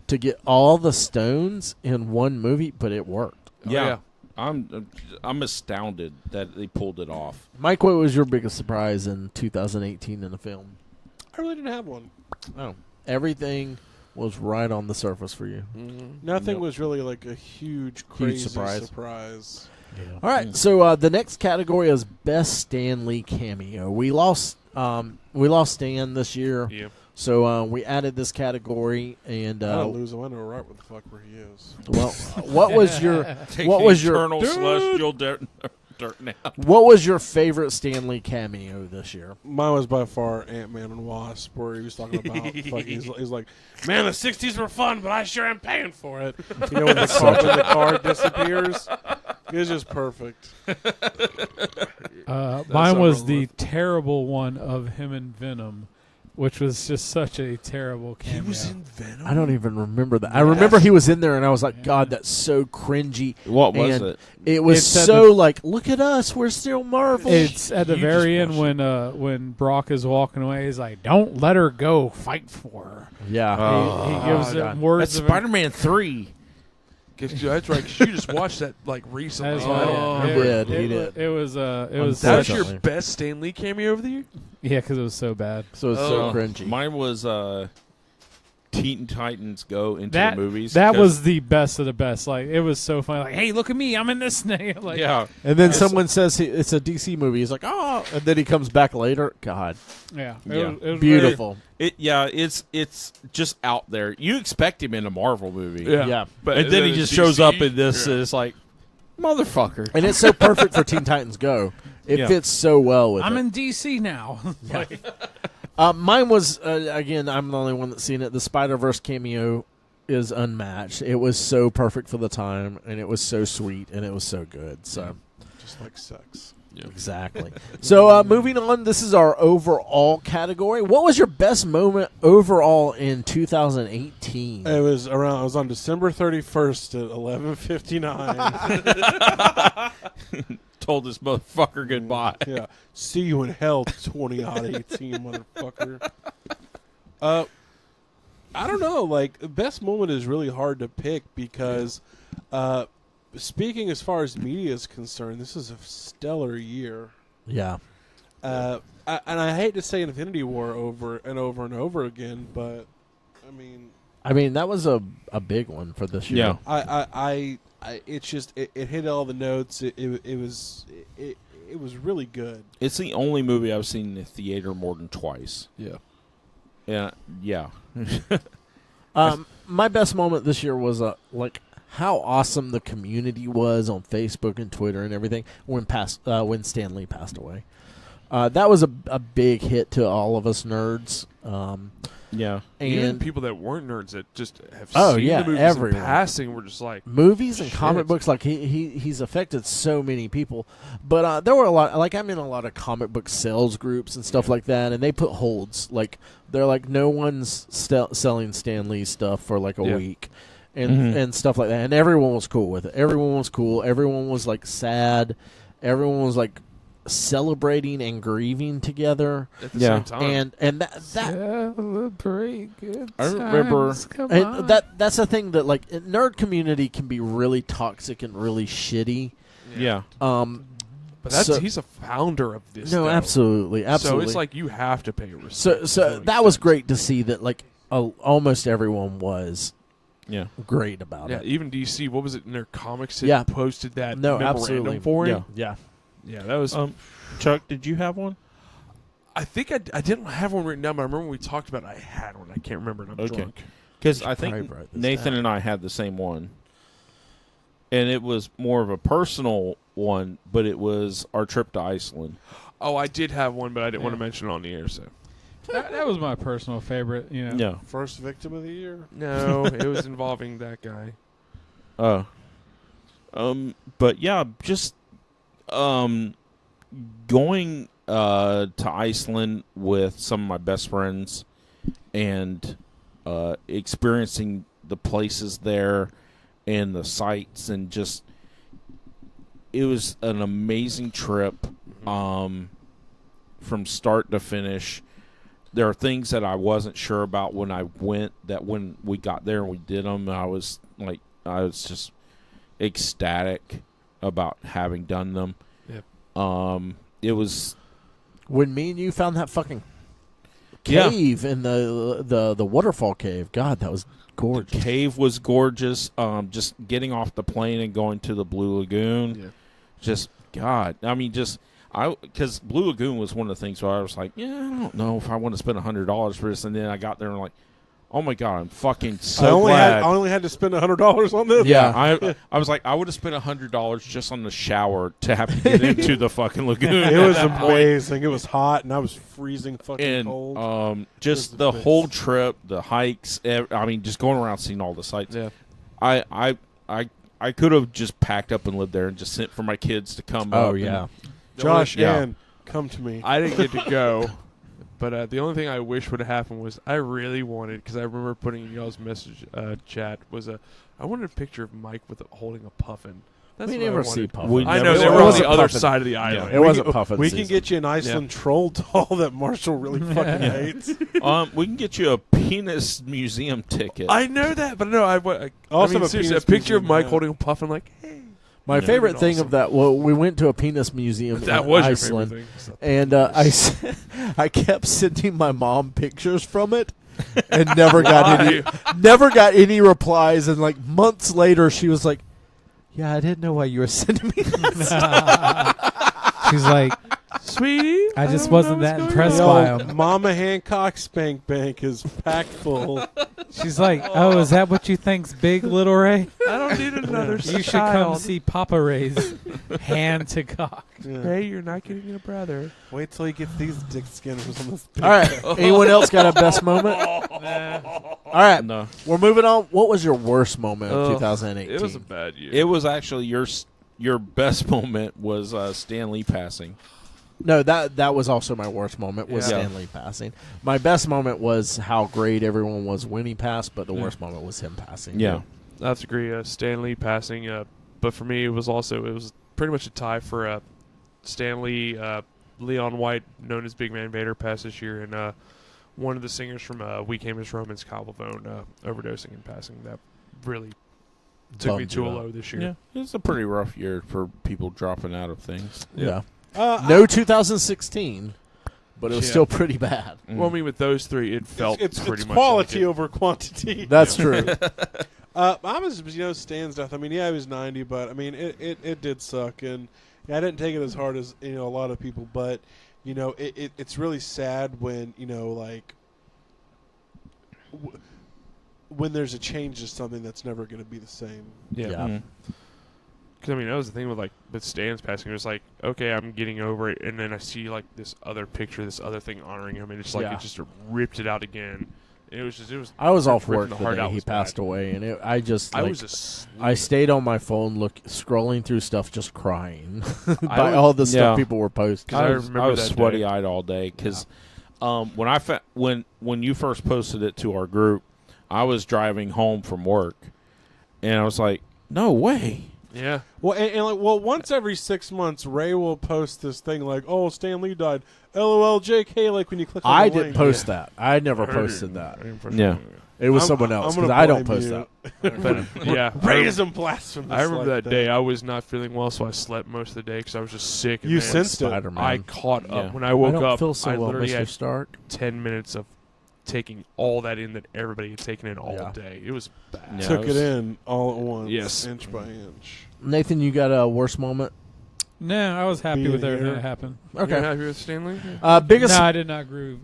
to get all the stones in one movie, but it worked. Oh, Yeah. I'm astounded that they pulled it off. Mike, what was your biggest surprise in 2018 in the film? I really didn't have one. Oh, everything was right on the surface for you. Nothing Nope. was really like a huge, crazy surprise. surprise. All right, so the next category is best Stan Lee cameo. We lost Stan this year, Yeah. so we added this category. And I don't lose him. I know right where the fuck where he is. well, what was your Take what the was your eternal celestial dirt now? what was your favorite Stan Lee cameo this year? Mine was by far Ant-Man and Wasp, where he was talking about he's like, man, the '60s were fun, but I sure am paying for it. You know, when the car disappears, it's just perfect. Mine was the terrible one of him and Venom which was just such a terrible cameo. He was in Venom. I don't even remember that. I remember he was in there, and I was like, God, that's so cringy. What was And it? It was It's at so like, look at us, we're still Marvel. It's at the You very just end when Brock is walking away. He's like, "Don't let her go. Fight for her." Yeah. He gives God. it words That's of Spider-Man 3. That's right. 'Cause you just watched that like recently. That's Oh, right. he did, he did. It was That was such, your Unfortunately. best Stan Lee cameo of the year? yeah, because it was so bad. So it's Oh, so cringy. Mine was Teen Titans Go into That the movies. that 'cause- was the best of the best. Like it was so funny. Like, hey, look at me, I'm in this thing. Like, yeah. And then someone says it's a DC movie. He's like, oh, and then he comes back later. God, yeah, Yeah. it was beautiful. It's just out there. You expect him in a Marvel movie. Yeah. But And then he just shows up in this and it's like, motherfucker. And it's so perfect for Teen Titans Go. It Yeah. fits so well with I'm it. in DC now. Like, Mine was, again, I'm the only one that's seen it. The Spider-Verse cameo is unmatched. It was so perfect for the time, and it was so sweet, and it was so good. So Just like sex. exactly. So moving on, this is our overall category. What was your best moment overall in 2018? It was around. I was on December 31st at 11:59. Told this motherfucker goodbye. Yeah. See you in hell, 20-18, motherfucker. I don't know. Like, best moment is really hard to pick because, speaking as far as media is concerned, this is a stellar year. Yeah. And I hate to say Infinity War over and over and over again, but I mean, that was a big one for this year. Yeah. it's just it hit all the notes. It was really good. It's the only movie I've seen in the theater more than twice. Yeah. Yeah. My best moment this year was like how awesome the community was on Facebook and Twitter and everything when Stan Lee passed away. That was a big hit to all of us nerds. Yeah. Even And people that weren't nerds that just have Oh, seen yeah, the movies everyone. in passing were just like, movies and Shit. comic books, like he's affected so many people. But there were a lot, like I'm in a lot of comic book sales groups and stuff like that, and they put holds. Like they're like, no one's selling Stan Lee stuff for like a Yeah. week, and stuff like that. And everyone was cool with it. Everyone was cool. Everyone was like sad. Everyone was like celebrating and grieving together. at the Yeah. same time. And that celebrate good I remember- times, come and on. that's the thing that like nerd community can be really toxic and really shitty. Yeah. But he's a founder of this. No, though. absolutely. So it's like you have to pay respect. So to an that was extent. great to see that like almost everyone was Yeah. great about Yeah, it. even DC. What was it in their comics? Yeah. Posted that No, memorandum absolutely. for him. Yeah. Yeah. Yeah, that was. Chuck, did you have one? I think I didn't have one written down, but I remember when we talked about it, I had one. I can't remember. And I'm Okay. drunk. Because I probably think write this Nathan down. and I had the same one. And it was more of a personal one, but it was our trip to Iceland. Oh, I did have one, but I didn't want to mention it on the air. So that was my personal favorite. You know, Yeah. First victim of the year. no, it was involving that guy. But yeah, just going to Iceland with some of my best friends and experiencing the places there and the sights, and just it was an amazing trip from start to finish. There are things that I wasn't sure about when I went, that when we got there and we did them, I was just ecstatic about having done them. Yep. It was When me and you found that fucking Yeah. cave in the waterfall cave, God, that was gorgeous. cave was gorgeous. Just getting off the plane and going to the Blue Lagoon. Yeah. Just God, I mean, because Blue Lagoon was one of the things where I was like, yeah, I don't know if I want to spend $100 for this, and then I got there and like, oh my God, I'm fucking so glad. I only had to spend $100 on this. Yeah. I was like, I would have spent $100 just on the shower to have to get into the fucking lagoon. It was at that point. amazing. It was hot, and I was freezing fucking cold. And just It was the the whole best. trip, the hikes. I mean, just going around seeing all the sights. Yeah. I could have just packed up and lived there and just sent for my kids to come. Oh up yeah. Josh, yeah. Ann, come to me. I didn't get to go, But the only thing I wish would have happened was I really wanted, because I remember putting in y'all's message chat, was I wanted a picture of Mike with holding a puffin. That's We what I never wanted. see Puffin. We I never know saw they were it. on wasn't the other Puffin. side of the island. It wasn't Puffin We season. can get you an Iceland troll doll that Marshall really fucking hates. We can get you a penis museum ticket. I know that, but no, I Also mean, have a seriously, penis a picture of museum Mike hat. holding a puffin, like, hey. My Yeah. favorite That'd thing been of that, well, we went to a penis museum That in was Iceland, your favorite thing. and I kept sending my mom pictures from it, and never got any replies. And like months later, she was like, "Yeah, I didn't know why you were sending me this." She's like, Sweetie, I just don't wasn't know that what's impressed going by on. him. Mama Hancock Spank Bank is packed full. She's like, oh, is that what you think's big, little Ray? I don't need another You should come see Papa Ray's hand to cock. Yeah. Hey, you're not getting a brother. Wait till he gets these dick skinners on this. All right, anyone else got a best moment? All right, No, we're moving on. What was your worst moment of Ugh, 2018? It was a bad year. it was actually your best moment was Stan Lee passing. No, that was also my worst moment, was Yeah. Stan Lee passing. My best moment was how great everyone was when he passed, but the worst moment was him passing. Yeah. I have to agree. Stan Lee passing, but for me, it was pretty much a tie for Stan Lee. Leon White, known as Big Man Vader, passed this year, and one of the singers from We Came as Romans, Kyle Pavone, overdosing and passing. That really took me Bummed to you a out. low this year. Yeah, it's a pretty rough year for people dropping out of things. Yeah. No, No 2016, but it was Yeah. still pretty bad. Well, I mean, with those three, it felt it's pretty much quality like it. over quantity. That's true. I was, Stan's death. I mean, yeah, he was 90, but I mean, it did suck, and I didn't take it as hard as a lot of people. But it's really sad when like when there's a change to something that's never going to be the same. Yeah. Yeah. Mm. Because, I mean, that was the thing with Stan's passing. It was like, okay, I'm getting over it. And then I see, like, this other picture, this other thing honoring him. And it's like, Yeah. it just ripped it out again. And it was. I was off ripping work the the heart day out he was passed bad. away, and I just I like, was asleep. I stayed on my phone, scrolling through stuff, just crying by would- all the stuff Yeah. people were posting. 'Cause I I was remember that sweaty day. eyed all day because when you first posted it to our group, I was driving home from work, and I was like, "No way!" Yeah. Well, and once every 6 months, Ray will post this thing like, "Oh, Stan Lee died." LOL, JK. Like when you click on I the didn't link. post that. I never I heard posted it. that. I didn't post Yeah. it. It was I'm- someone I'm else gonna because I don't blame post you. that. But, yeah. Ray isn't blasphemous. I remember like that day. I was not feeling well, so I slept most of the day because I was just sick. And You then sensed it. Spider-Man. I caught up. Yeah. When I woke I don't up, feel so I well, literally Mr. had Stark. 10 minutes of taking all that in that everybody had taken in all Yeah. day. It was bad. Yeah. Took it it was- in all at once, Yes. inch by inch. Nathan, you got a worst moment? No, I was happy Being with everything here. that happened. Okay. You're happy with Stanley? Yeah. Biggest. No, I did not groove.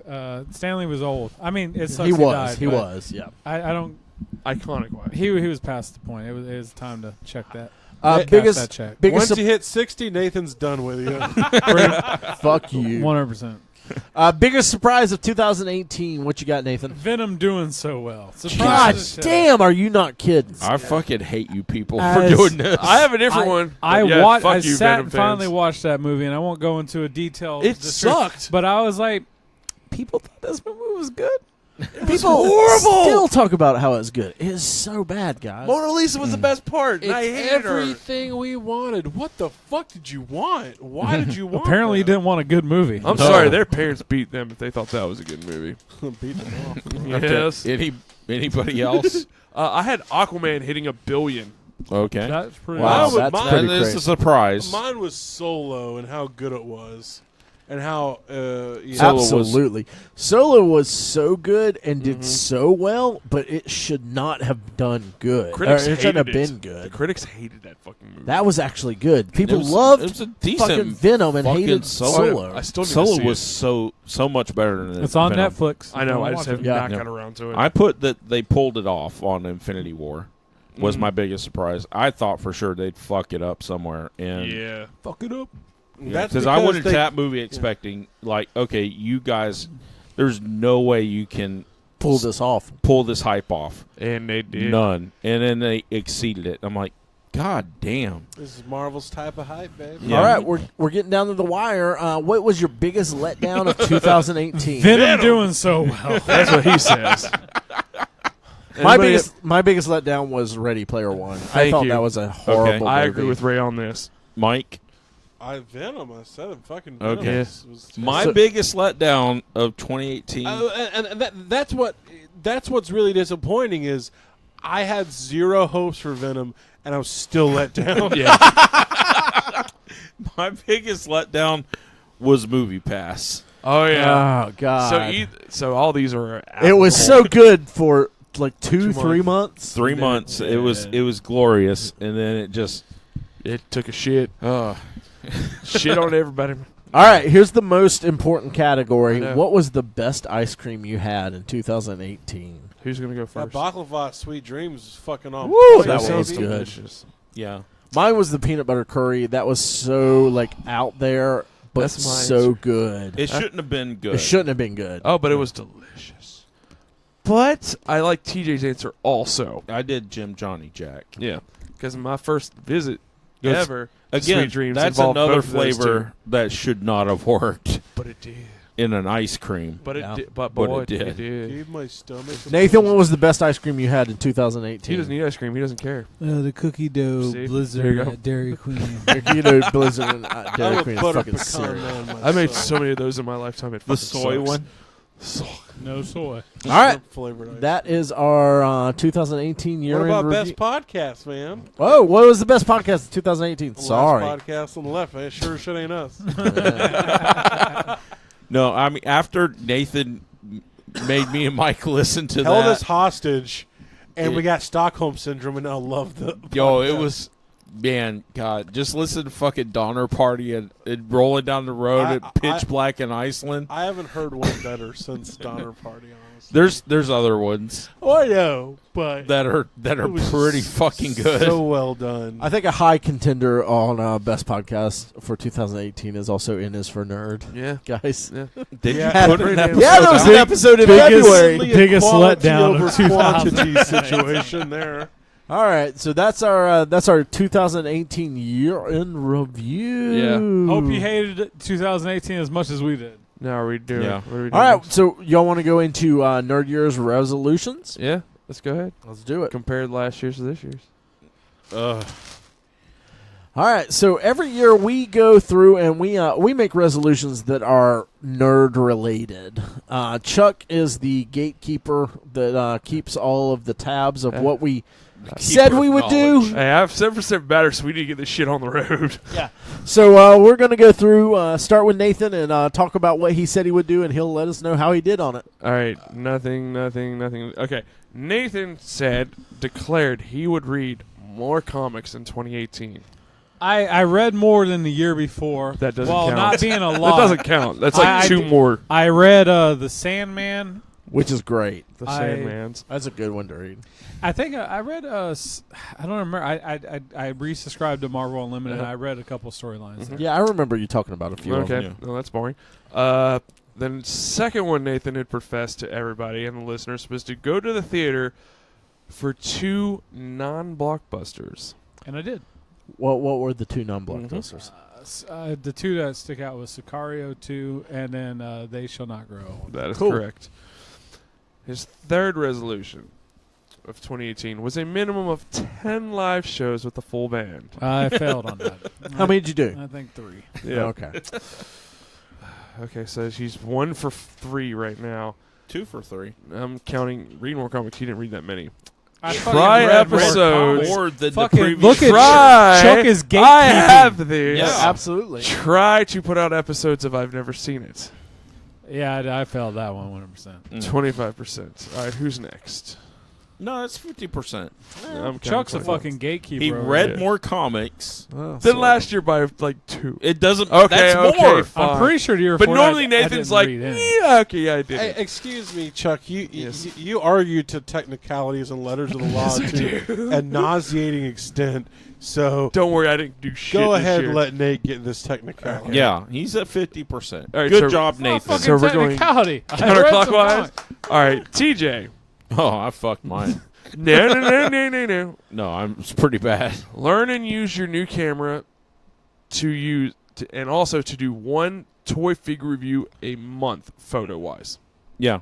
Stanley was old. I mean, it sucks he was. died, He but was. Yeah. I don't. Iconic wise. He was past the point. It was time to check that. Biggest. Cash that check. Biggest. Once you hit 60, Nathan's done with you. Fuck you. 100%. Biggest surprise of 2018. What you got, Nathan? Venom doing so well. Surprise God as shit. damn, are you not kidding? I fucking hate you people for As- doing this. I have a different one. I but yeah, watched. fuck I you, sat Venom and finally fans. watched that movie, and I won't go into a detail. It sucked. But I was like, people thought this movie was good. People horrible. still talk about how it's good. It is so bad, guys. Mona Lisa was the best part. And It's I hated her. everything we wanted. What the fuck did you want? Why did you want Apparently, you that? didn't want a good movie. I'm sorry, their parents beat them if they thought that was a good movie. Beat them off. Yes. Anybody else? I had Aquaman hitting $1 billion. Okay. That's pretty. Wow, Mine- that's mine- pretty That is crazy. a surprise. Mine was Solo and how good it was. And how, Solo was- Absolutely. Solo was so good and did so well, but it should not have done good. Critics Or it shouldn't have hated been it. good. The critics hated that fucking movie. That was actually good. People It was loved a decent fucking Venom and fucking hated Solo. I still need to Solo see was it. so much better than It's on Venom. Netflix. I know. Go I just watch have it. Yeah. not Yeah. got around to it. I put that they pulled it off on Infinity War. Was Mhm. my biggest surprise. I thought for sure they'd fuck it up somewhere, and Yeah. Fuck it up. That's because I went into they- that movie expecting like, okay, you guys, there's no way you can Pull this off. pull this hype off. And they did. None. And then they exceeded it. I'm like, God damn. This is Marvel's type of hype, baby. Yeah. All right, we're getting down to the wire. What was your biggest letdown of 2018? Venom doing so well. That's what he says. My Anybody- biggest letdown was Ready Player One. I Thank thought you. that was a horrible I movie. agree with Ray on this. Mike, Venom. I said it. Fucking Venom. Okay. Was my So- biggest letdown of 2018. that's what's really disappointing is I had zero hopes for Venom, and I was still let down. Yeah. My biggest letdown was MoviePass. Oh yeah. Oh God! So all these are. It was so good for like 2 3 months. 3 months. It was glorious, and then it just. It took a shit. Shit on everybody. All right, here's the most important category. I know. What was the best ice cream you had in 2018? Who's gonna go That first? baklava Sweet Dreams is fucking on. Woo, point, that baby. was good. delicious. Yeah. Mine was the peanut butter curry. That was so like out there, but That's mine. so good. It shouldn't have been good. It shouldn't have been good. Oh, but it was delicious. But I like TJ's answer also. I did Jim Johnny Jack. Yeah, because my first visit Yes. ever, Again, Sweet Dreams that's involved another both of those flavor that should not have worked but it did. in an ice cream. But Yeah. it did. But But boy, it did. it did. Gave my stomach. Nathan, what was the best ice cream you had in 2018? He doesn't eat ice cream. He doesn't care. The cookie dough See? There blizzard you go. at Dairy Queen. You know, Blizzard and I'm Dairy a Queen is butter fucking pecan cereal. man myself. I made so many of those in my lifetime. It The fucking soy sucks. one? No soy. All right, Shrimp flavored ice. that is our 2018 What year-end about review. best podcast, man? Oh, what was the best podcast of 2018? Sorry. Last podcast on the left, man. Sure shit ain't us. No, I mean, after Nathan made me and Mike listen to Held that. us hostage, and It- we got Stockholm syndrome, and I love the. Yo, it podcast. was, man, God, just listen to fucking Donner Party and rolling down the road at pitch black in Iceland. I haven't heard one better since Donner Party. Honestly, There's other ones oh, I know, but that are it was pretty just fucking good. So well done. I think a high contender on best podcast for 2018 is also In Is for Nerd. Yeah. Guys. Yeah. Did Yeah. you put an episode Yeah, there was an out? episode in Biggest- February. biggest Quality letdown over of 2000. quantity situation there. All right, so that's our 2018 year-end review. Yeah. Hope you hated 2018 as much as we did. Now are we doing? Yeah. What are we doing All right, next? so y'all want to go into Nerd Year's resolutions? Yeah. Let's go ahead. Let's do it. Compare last year's to this year's. All right, so every year we go through and we make resolutions that are nerd related. Chuck is the gatekeeper that keeps all of the tabs of what we said we would do. Hey, I have 7% batter, so we need to get this shit on the road. So we're going to go through, start with Nathan and talk about what he said he would do, and he'll let us know how he did on it. All right. Nothing. Okay. Nathan declared he would read more comics in 2018. I read more than the year before. That doesn't well, count. not being a That lot. doesn't count. That's like I two did- more. I read The Sandman. Which is great. The I- Sandmans. That's a good one to read. I think I read. I don't remember. I resubscribed to Marvel Unlimited. Uh-huh. I read a couple storylines. there. Yeah, I remember you talking about a few of them. Okay. No, that's boring. Then second one, Nathan had professed to everybody and the listeners was to go to the theater for 2 non-blockbusters. And I did. What were the two non-blockbusters? The two that stick out was Sicario 2 and then They Shall Not Grow Old. That is Cool. correct. His third resolution of 2018 was a minimum of 10 live shows with the full band. I failed on that. How many did you do? I think 3. Yeah. Okay. Okay, so she's 1 for 3 right now. 2 for 3. I'm counting read more comics. He didn't read that many. I Try fucking read more episodes. comics. More than the Fucking previous. look at Try. Chuck is gatekeeping. I have this. Yeah. Absolutely. Try to put out episodes of I've never seen it. Yeah, I failed that one 100%. 25%. All right, who's next? No, it's 50%. I'm Chuck's a counting fucking gatekeeper. He over read there. more comics. Then last year by like 2. It doesn't. Okay, that's okay, more. fine. I'm pretty sure the year But before normally I Nathan's didn't like, read in. yeah, okay, yeah, I did. Hey, it. excuse me, Chuck. Yes. You argue to technicalities and letters of the law to a nauseating extent. So Don't worry, I didn't do shit. go this ahead year. and let Nate get this technicality. Yeah, he's at 50%. All right, Good so- job, Oh, Nathan. fucking So we're going technicality. I read some counterclockwise. comics. All right, TJ. Oh, I fucked mine. No. No, it's pretty bad. Learn and use your new camera and also to do one toy figure review a month, photo-wise. Yeah.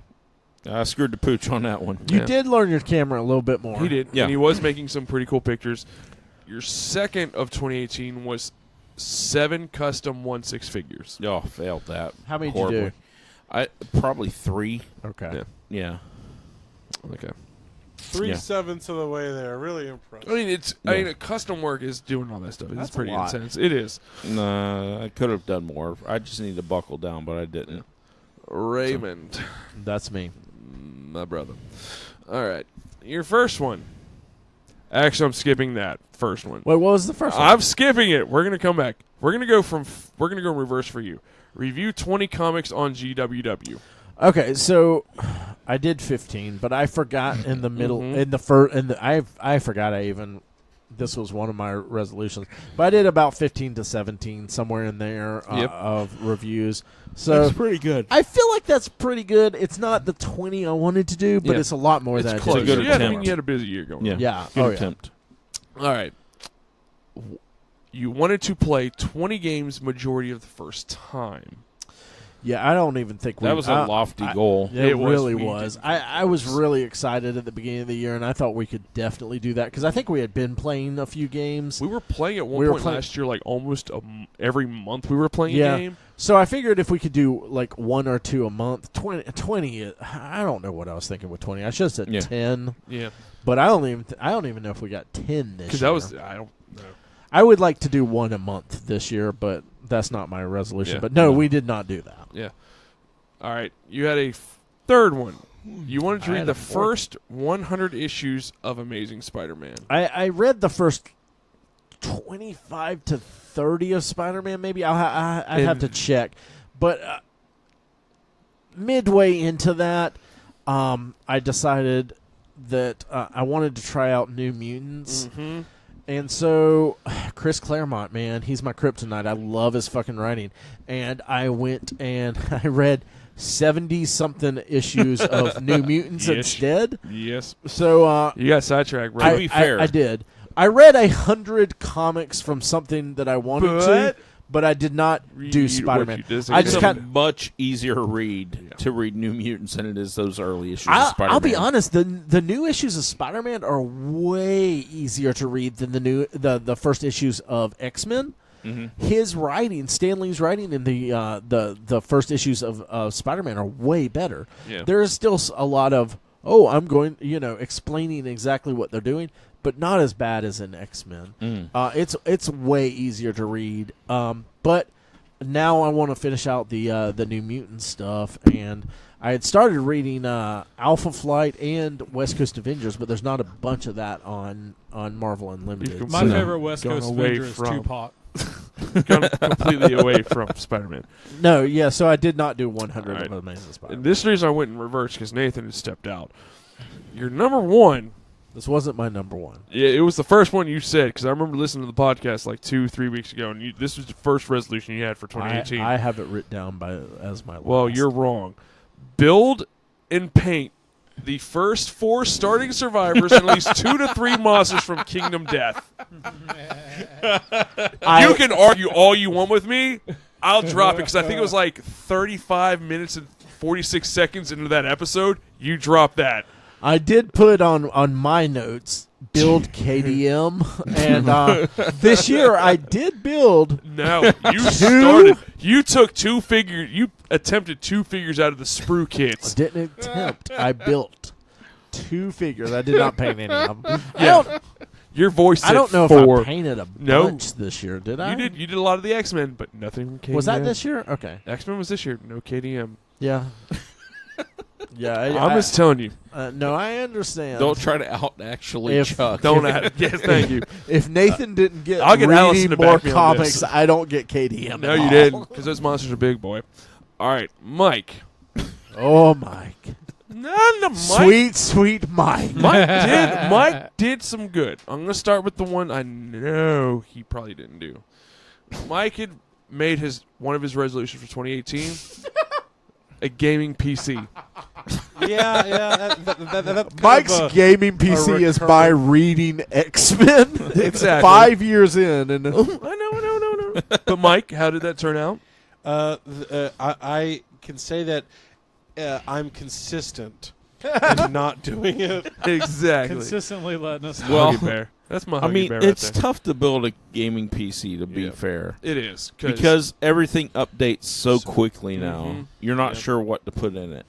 I screwed the pooch on that one. You Yeah. did learn your camera a little bit more. He did. Yeah. And he was making some pretty cool pictures. Your second of 2018 was 7 custom 1/6 figures. Oh, failed that. How many did horribly. you do? I probably 3. Okay. Yeah. Yeah. Okay. 3/7 of the way there. Really impressed. I mean, a custom work is doing all that stuff. That's It's pretty a lot. intense. It is. No, I could have done more. I just need to buckle down, but I didn't. Raymond, That's me. my brother. All right. Your first one. Actually, I'm skipping that first one. Wait, what was the first one? I'm skipping it. We're going to come back. We're going to go in reverse for you. Review 20 comics on GWW. Okay, so I did 15, but I forgot in the middle I forgot this was one of my resolutions. But I did about 15 to 17 somewhere in there Yep. of reviews. So pretty good. I feel like that's pretty good. It's not the 20 I wanted to do, but Yeah. it's a lot more than I Close. did. good You attempt. had a busy year going Yeah. on. Yeah. Good Oh, yeah. attempt. All right. You wanted to play 20 games majority of the first time. Yeah, I don't even think That was a lofty goal. It It was. really We was. didn't I was really excited at the beginning of the year, and I thought we could definitely do that because I think we had been playing a few games. We were playing at one We were point playing- last year, like almost every month we were playing Yeah. a game. So I figured if we could do like 1 or 2 a month, 20 I don't know what I was thinking with 20. I should have said Yeah. 10, Yeah. but I don't even know if we got 10 this year. Because that was, I don't know. I would like to do 1 a month this year, but that's not my resolution. Yeah. But no, we did not do that. Yeah. All right. You had a third one. You wanted to I read had the a fourth. first 100 issues of Amazing Spider-Man. I read the first 25 to 30 of Spider-Man, maybe. I'd have to check. But midway into that, I decided that I wanted to try out New Mutants. Mm-hmm. And so, Chris Claremont, man, he's my kryptonite. I love his fucking writing. And I went and I read 70-something issues of New Mutants Yes. instead. Yes. So, You got sidetracked, bro. To be fair. I did. I read 100 comics from something that I wanted to, but I did not do Read Spider-Man. what you did. I just It's kind a much easier read to read New Mutants than it is those early issues of I'll Spider-Man. be honest. The new issues of Spider-Man are way easier to read than the first issues of X-Men. Mm-hmm. His writing, Stan Lee's writing in the first issues of Spider-Man are way better. Yeah. There is still a lot of I'm going explaining exactly what they're doing, but not as bad as in X-Men. It's way easier to read. But now I want to finish out the New Mutant stuff, and I had started reading Alpha Flight and West Coast Avengers, but there's not a bunch of that on Marvel Unlimited. My No. favorite West Gone Coast away Avenger is from- Tupac. Gone completely away from Spider-Man. No, yeah, so I did not do 100 All right. of Amazing Spider-Man. And this is the reason I went in reverse because Nathan had stepped out. Your number one. This wasn't my number one. Yeah, it was the first one you said because I remember listening to the podcast like 2-3 weeks ago, and this was the first resolution you had for 2018. I have it written down as my Well, last. you're wrong. Build and paint the first 4 starting survivors and at least 2 to 3 monsters from Kingdom Death. You can argue all you want with me. I'll drop it because I think it was like 35 minutes and 46 seconds into that episode. You drop that. I did put on my notes build KDM, and this year I did build. No, you started. You took 2 figures. You attempted 2 figures out of the sprue kits. Didn't attempt. I built 2 figures. I did not paint any of them. Yeah. Your voice said I don't know 4. if I painted a No. bunch this year. Did I? You did. You did a lot of the X-Men, but nothing from KDM. Was that this year? Okay. X-Men was this year. No KDM. Yeah. Yeah. I'm just telling you. no, I understand. Don't try to out actually If- Chuck. Don't add. Yes, thank you. If Nathan didn't get I'll get Allison reading to more back me on comics, this. I don't get KDM. No, at you all. didn't, because those monsters are big, boy. All right, Mike. Oh, Mike. No, Mike. Sweet Mike. Mike did some good. I'm gonna start with the one I know he probably didn't do. Mike had made one of his resolutions for 2018 a gaming PC. Yeah. That's Mike's kind of gaming PC is by reading X-Men. It's Exactly. 5 years in, and I know. But Mike, how did that turn out? I can say that I'm consistent in not doing it. Exactly. Consistently letting us know. Well, Huggy Bear. That's my I Huggy mean, Bear it's right there. tough to build a gaming PC, to be Yeah. fair. It is. Because everything updates so quickly now. Mhm. You're not Yep. sure what to put in it.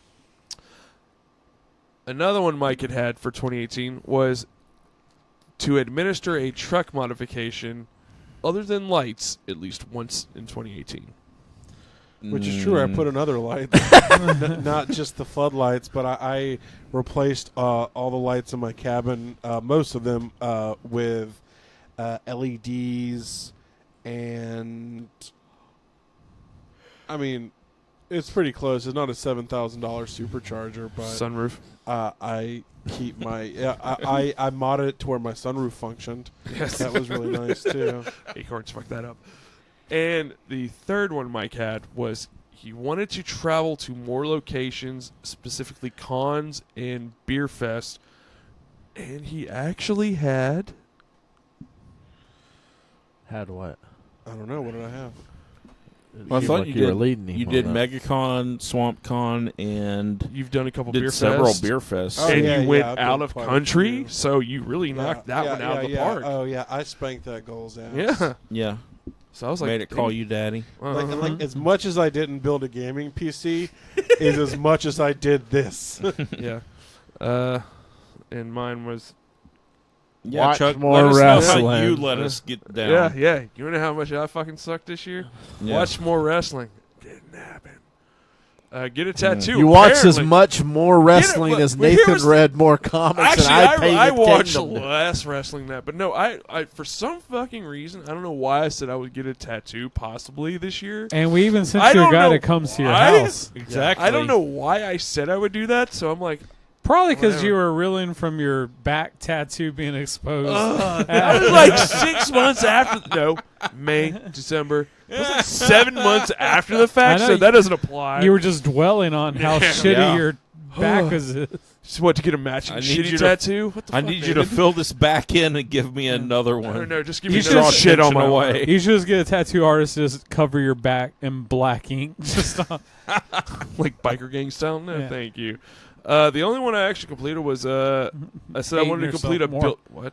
Another one Mike had for 2018 was to administer a truck modification other than lights at least once in 2018. Which is true. I put another light, not just the floodlights, but I replaced all the lights in my cabin, most of them with LEDs, and I mean, it's pretty close. It's not a $7,000 supercharger, but Sunroof. I keep my I modded it to where my sunroof functioned. Yes. That was really nice too. Acorns fucked that up. And the third one Mike had was he wanted to travel to more locations, specifically cons and beer fest, and he actually had what? I don't know. What did I have? Well, I Seemed thought like you were did. leading him You on did that. MegaCon, SwampCon, and you've done a couple did beer several fests, beer fests. Oh, and yeah, you went I've out done of quite a country, few. so you really knocked that one out of the park. Oh yeah, I spanked that goal's ass. Yeah. Yeah, So I was like, made it call you daddy. Like as much as I didn't build a gaming PC, is as much as I did this. yeah. And mine was Yeah, Watch Chuck, more let us know how wrestling. you let us get down. yeah. You wanna know how much I fucking sucked this year? Yeah. Watch more wrestling. Didn't happen. Get a tattoo. You watched as apparently. much more wrestling as but here Nathan was- read more comics, Actually, and I paid I watched attention. less wrestling than that, but no, I for some fucking reason, I don't know why I said I would get a tattoo possibly this year. And we even sent I you a don't guy know that comes to your why. house. Exactly. I don't know why I said I would do that, so I'm like, Probably because Whatever. you were reeling from your back tattoo being exposed. that was like 6 months after. No, May, December. It was like 7 months after the fact, I know so that doesn't apply. You were just dwelling on how shitty Yeah. your back was. So what, to get a matching I need shitty you to- tattoo? What the I fuck, need you David? to fill this back in and give me another I don't one. know, just give You me should another draw shit on attention my away. arm. You should just get a tattoo artist to just cover your back in black ink. Just Like biker gang style? No, Yeah. thank you. The only one I actually completed was I said I Hating wanted to complete a yourself more. build. What?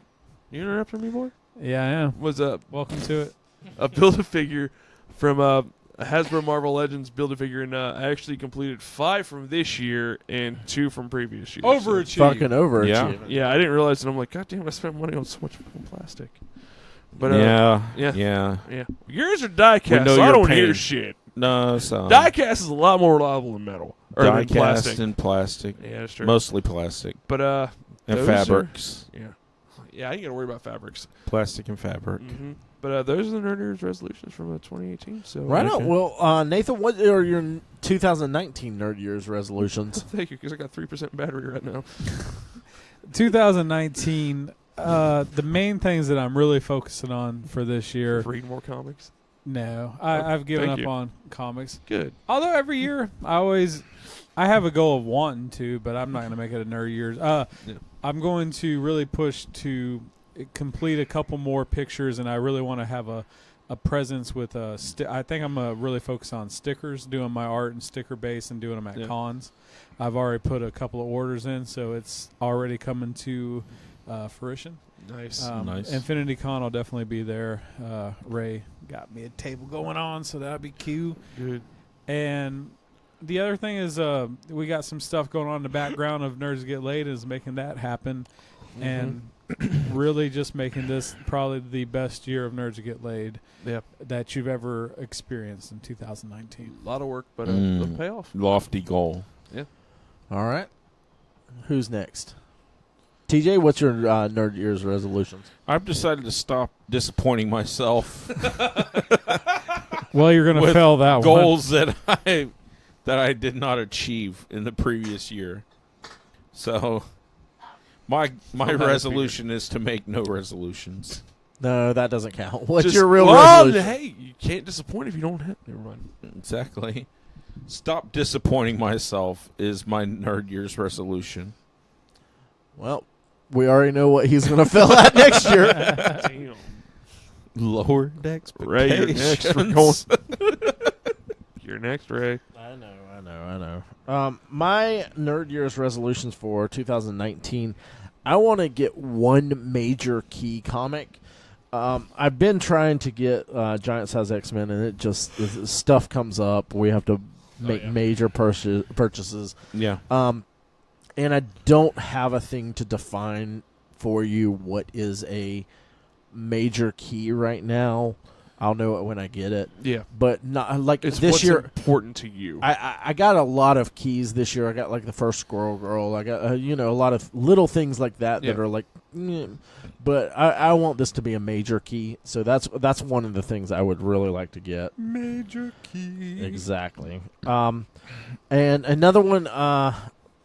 You interrupting me more? yeah, I am. Was Welcome to it. a Build-A-Figure from a Hasbro Marvel Legends Build-A-Figure, and I actually completed 5 from this year and 2 from previous years. Overachieved. Fucking overachieving. Yeah, I didn't realize it. I'm like, God damn, I spent money on so much fucking plastic. But yeah. yeah. Yours are die-cast, know so I your don't hear pain. shit. No, so Die-cast is a lot more reliable than metal. Or than die-cast plastic. and plastic. Yeah, that's true. Mostly plastic. But And those fabrics. yeah, I ain't gotta worry about fabrics. Plastic and fabric. Mm-hmm. But those are the Nerd News resolutions from 2018. So Right Okay. on. Well, Nathan, what are your 2019 Nerd Year's resolutions? Thank you, because I got 3% battery right now. 2019. The main things that I'm really focusing on for this year. Read more comics. No, I've given Thank up you. on comics. Good. Although every year I have a goal of wanting to, but I'm not going to make it a nerd year. I'm going to really push to complete a couple more pictures, and I really want to have a presence with I think I'm going to really focus on stickers, doing my art and sticker base and doing them at cons. I've already put a couple of orders in, so it's already coming to fruition. Nice. Nice. Infinity Con will definitely be there. Ray got me a table going on, so that'll be cute. Good. And the other thing is we got some stuff going on in the background of Nerds Get Laid is making that happen. Mm-hmm. And really just making this probably the best year of Nerds Get Laid that you've ever experienced in 2019. A lot of work, but it'll pay off. Lofty goal. All right. Who's next? TJ, what's your Nerd Year's resolutions? I've decided to stop disappointing myself Well, you're going to with fail that goals that I did not achieve in the previous year. So my resolution is to make no resolutions. No, that doesn't count. What's Just- your real well, resolution? hey, you can't disappoint if you don't hit. Never mind. Exactly. Stop disappointing myself is my Nerd Year's resolution. Well, we already know what he's going to fill out next year. Damn. Lower Ray, you're next. We're going. You're next, Ray. I know. My Nerd Year's resolutions for 2019, I want to get one major key comic. I've been trying to get Giant Size X-Men, and it just stuff comes up. We have to make major purchases. Yeah. And I don't have a thing to define for you what is a major key right now. I'll know it when I get it. Yeah. But not like It's this what's year. important to you. I got a lot of keys this year. I got like the first Squirrel Girl. I got a lot of little things like that that are like. But I want this to be a major key. So that's one of the things I would really like to get. Major key. Exactly. And another one.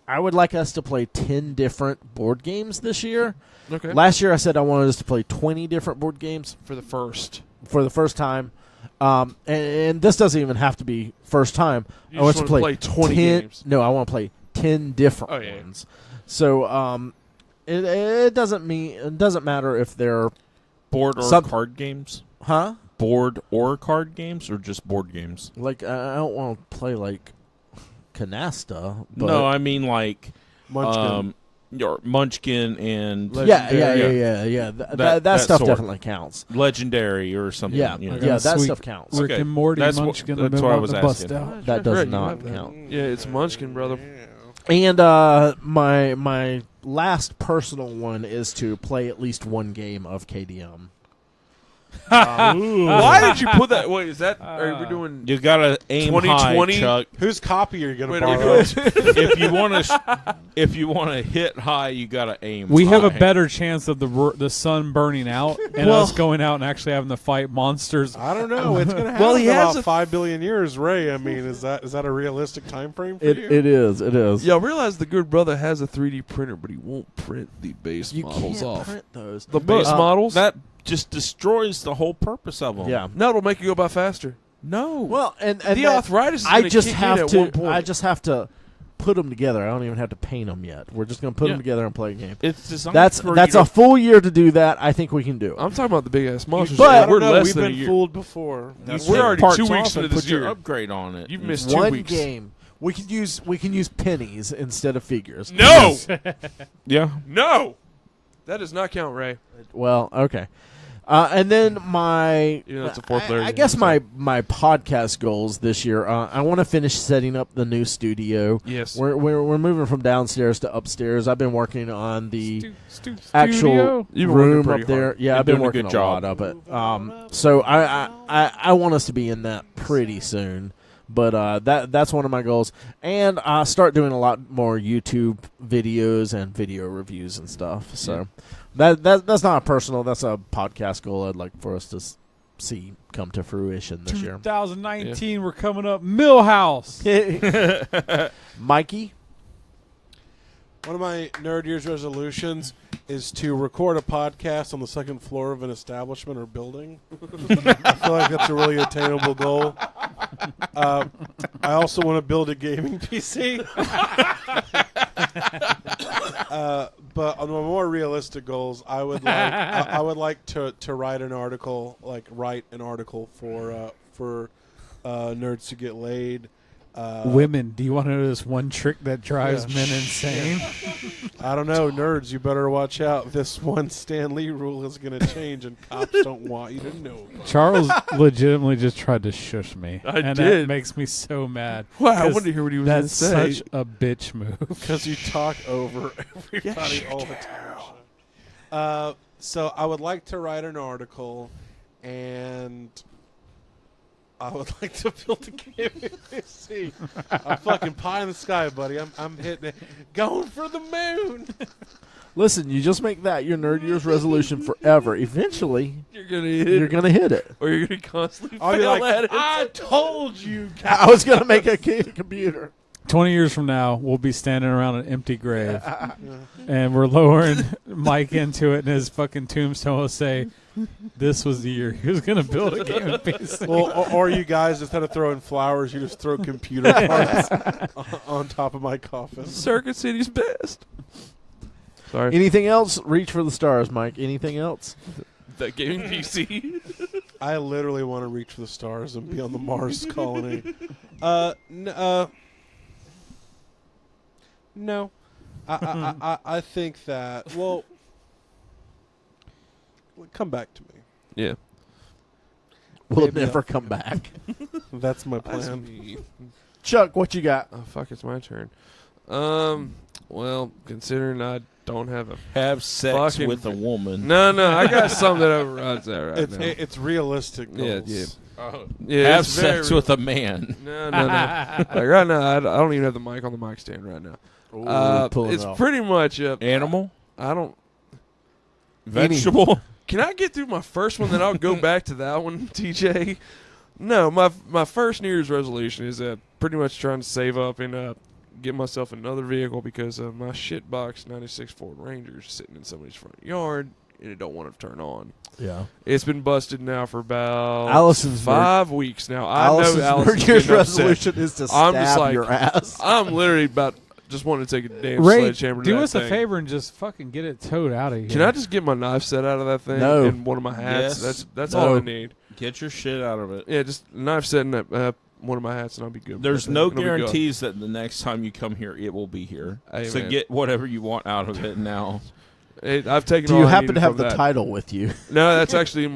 I would like us to play 10 different board games this year. Okay. Last year I said I wanted us to play 20 different board games For the first. for the first time. And this doesn't even have to be first time. You I want just to wanna play 20 10 games. No, I want to play 10 different ones. So it doesn't matter if they're Board or card games? Board or card games, or just board games? like I don't want to play like Canasta. But No, I mean like Munchkin. your Munchkin and yeah. That that stuff sort. definitely counts. Legendary or something. Yeah, you know. yeah, that Sweet stuff counts. Rick Okay. and Morty, That's Munchkin, what- and that's then what I want was to bust asking. out. That does Right, you not have that. count. Yeah, it's Munchkin, brother. And my last personal one is to play at least one game of KDM. Why did you put that? Wait, is that? Are we doing? You gotta aim 2020? high, Chuck. Whose copy are you going Wait, to are we borrow? doing? if you want to hit high, you gotta aim. We have a high. better chance of the sun burning out and us going out and actually having to fight monsters. I don't know. It's going to happen Well, he in has about a- 5 billion years, Ray. I mean, is that a realistic time frame for you? It is. Y'all realize the good brother has a 3D printer, but he won't print the base You models can't off. print those. The base models? That just destroys the whole purpose of them. Yeah. No, it'll make you go by faster. No. Well, and The arthritis is I gonna just kick in have at to. one point. I just have to put them together. I don't even have to paint them yet. We're just going to put Yeah. them together and play a game. it's designed That's for that's you a full year to do that. I think we can do it. I'm talking about the big ass monsters. But- I we're don't know. less We've than a been year. fooled before. You We're take already parts 2 weeks off into and this put your year. upgrade on it. You've And- missed 2 One weeks. game. We can use pennies instead of figures. No, Yeah. no, that does not count, Ray. Well, okay. And then my, You know, it's a fourth layer I game, guess so- my podcast goals this year. I want to finish setting up the new studio. Yes. We're moving from downstairs to upstairs. I've been working on the Studio. actual You've been working room pretty up there. hard. Yeah, You're I've been doing a working good a job. lot of it. So I want us to be in that pretty soon. But that's one of my goals, and start doing a lot more YouTube videos and video reviews and stuff. So that's not a personal. That's a podcast goal I'd like for us to see come to fruition this year. 2019, we're coming up. Millhouse. Mikey, One of my Nerd Year's resolutions is to record a podcast on the second floor of an establishment or building. I feel like that's a really attainable goal. I also want to build a gaming PC. But on the more realistic goals, I would like to write an article for nerds to get laid. Women, do you want to know this one trick that drives men insane? I don't know, nerds. You better watch out. This one Stan Lee rule is going to change, and cops don't want you to know. Charles legitimately just tried to shush me. did. And that makes me so mad. Wow, I 'Cause wanted to hear what he was going to That's say. such a bitch move. Because you talk over everybody all the time. So I would like to write an article, and I would like to build a gaming PC. I'm fucking pie in the sky, buddy. I'm hitting it. Going for the moon. listen, you just make that your Nerd Year's resolution forever. Eventually, You're gonna hit you're it, gonna hit it. or you're gonna constantly I'll be fail like, at it. I told you. I was gonna make a computer. 20 years from now, we'll be standing around an empty grave. And we're lowering Mike into it, and his fucking tombstone will say, this was the year he was going to build a gaming PC. Well, or you guys, instead of throwing flowers, you just throw computer parts on top of my coffin. Circuit City's best. Sorry. Anything else? Reach for the stars, Mike. Anything else? The gaming PC. I literally want to reach for the stars and be on the Mars colony. No. I think that, well, come back to me. Yeah. We'll Maybe never I'll- come back. That's my That's plan. me. Chuck, what you got? Oh, fuck, it's my turn. Well, considering I don't have a... Have sex Fucking- with a woman. No, I got something that overrides that right now. It's realistic Yeah, goals. Yeah, Have it's sex very- with a man. No. Like right now, I don't even have the mic on the mic stand right now. Pulling It's it off. pretty much... Animal? I don't... Vegetable? Can I get through my first one, then I'll go back to that one, TJ? No, my first New Year's resolution is pretty much trying to save up and get myself another vehicle because my shitbox 96 Ford Ranger is sitting in somebody's front yard and it don't want to turn on. Yeah. It's been busted now for about Allison's 5 weeks now. I Allison's know Allison's New Year's getting upset. resolution is to I'm stab just like- your ass. I'm literally about just wanting to take a damn Ray, sledgehammer to do that us a thing. favor and just fucking get it towed out of here. Can I just get my knife set out of that thing No. and one of my hats? Yes. That's No. all I need. Get your shit out of it. Yeah, just a knife set in that one of my hats and I'll be good. There's with no that thing. It'll be good. guarantees that the next time you come here, it will be here. Hey, so man. get whatever you want out of it now. I've taken. Do all you I happen needed to have from the that. title with you? No, that's actually in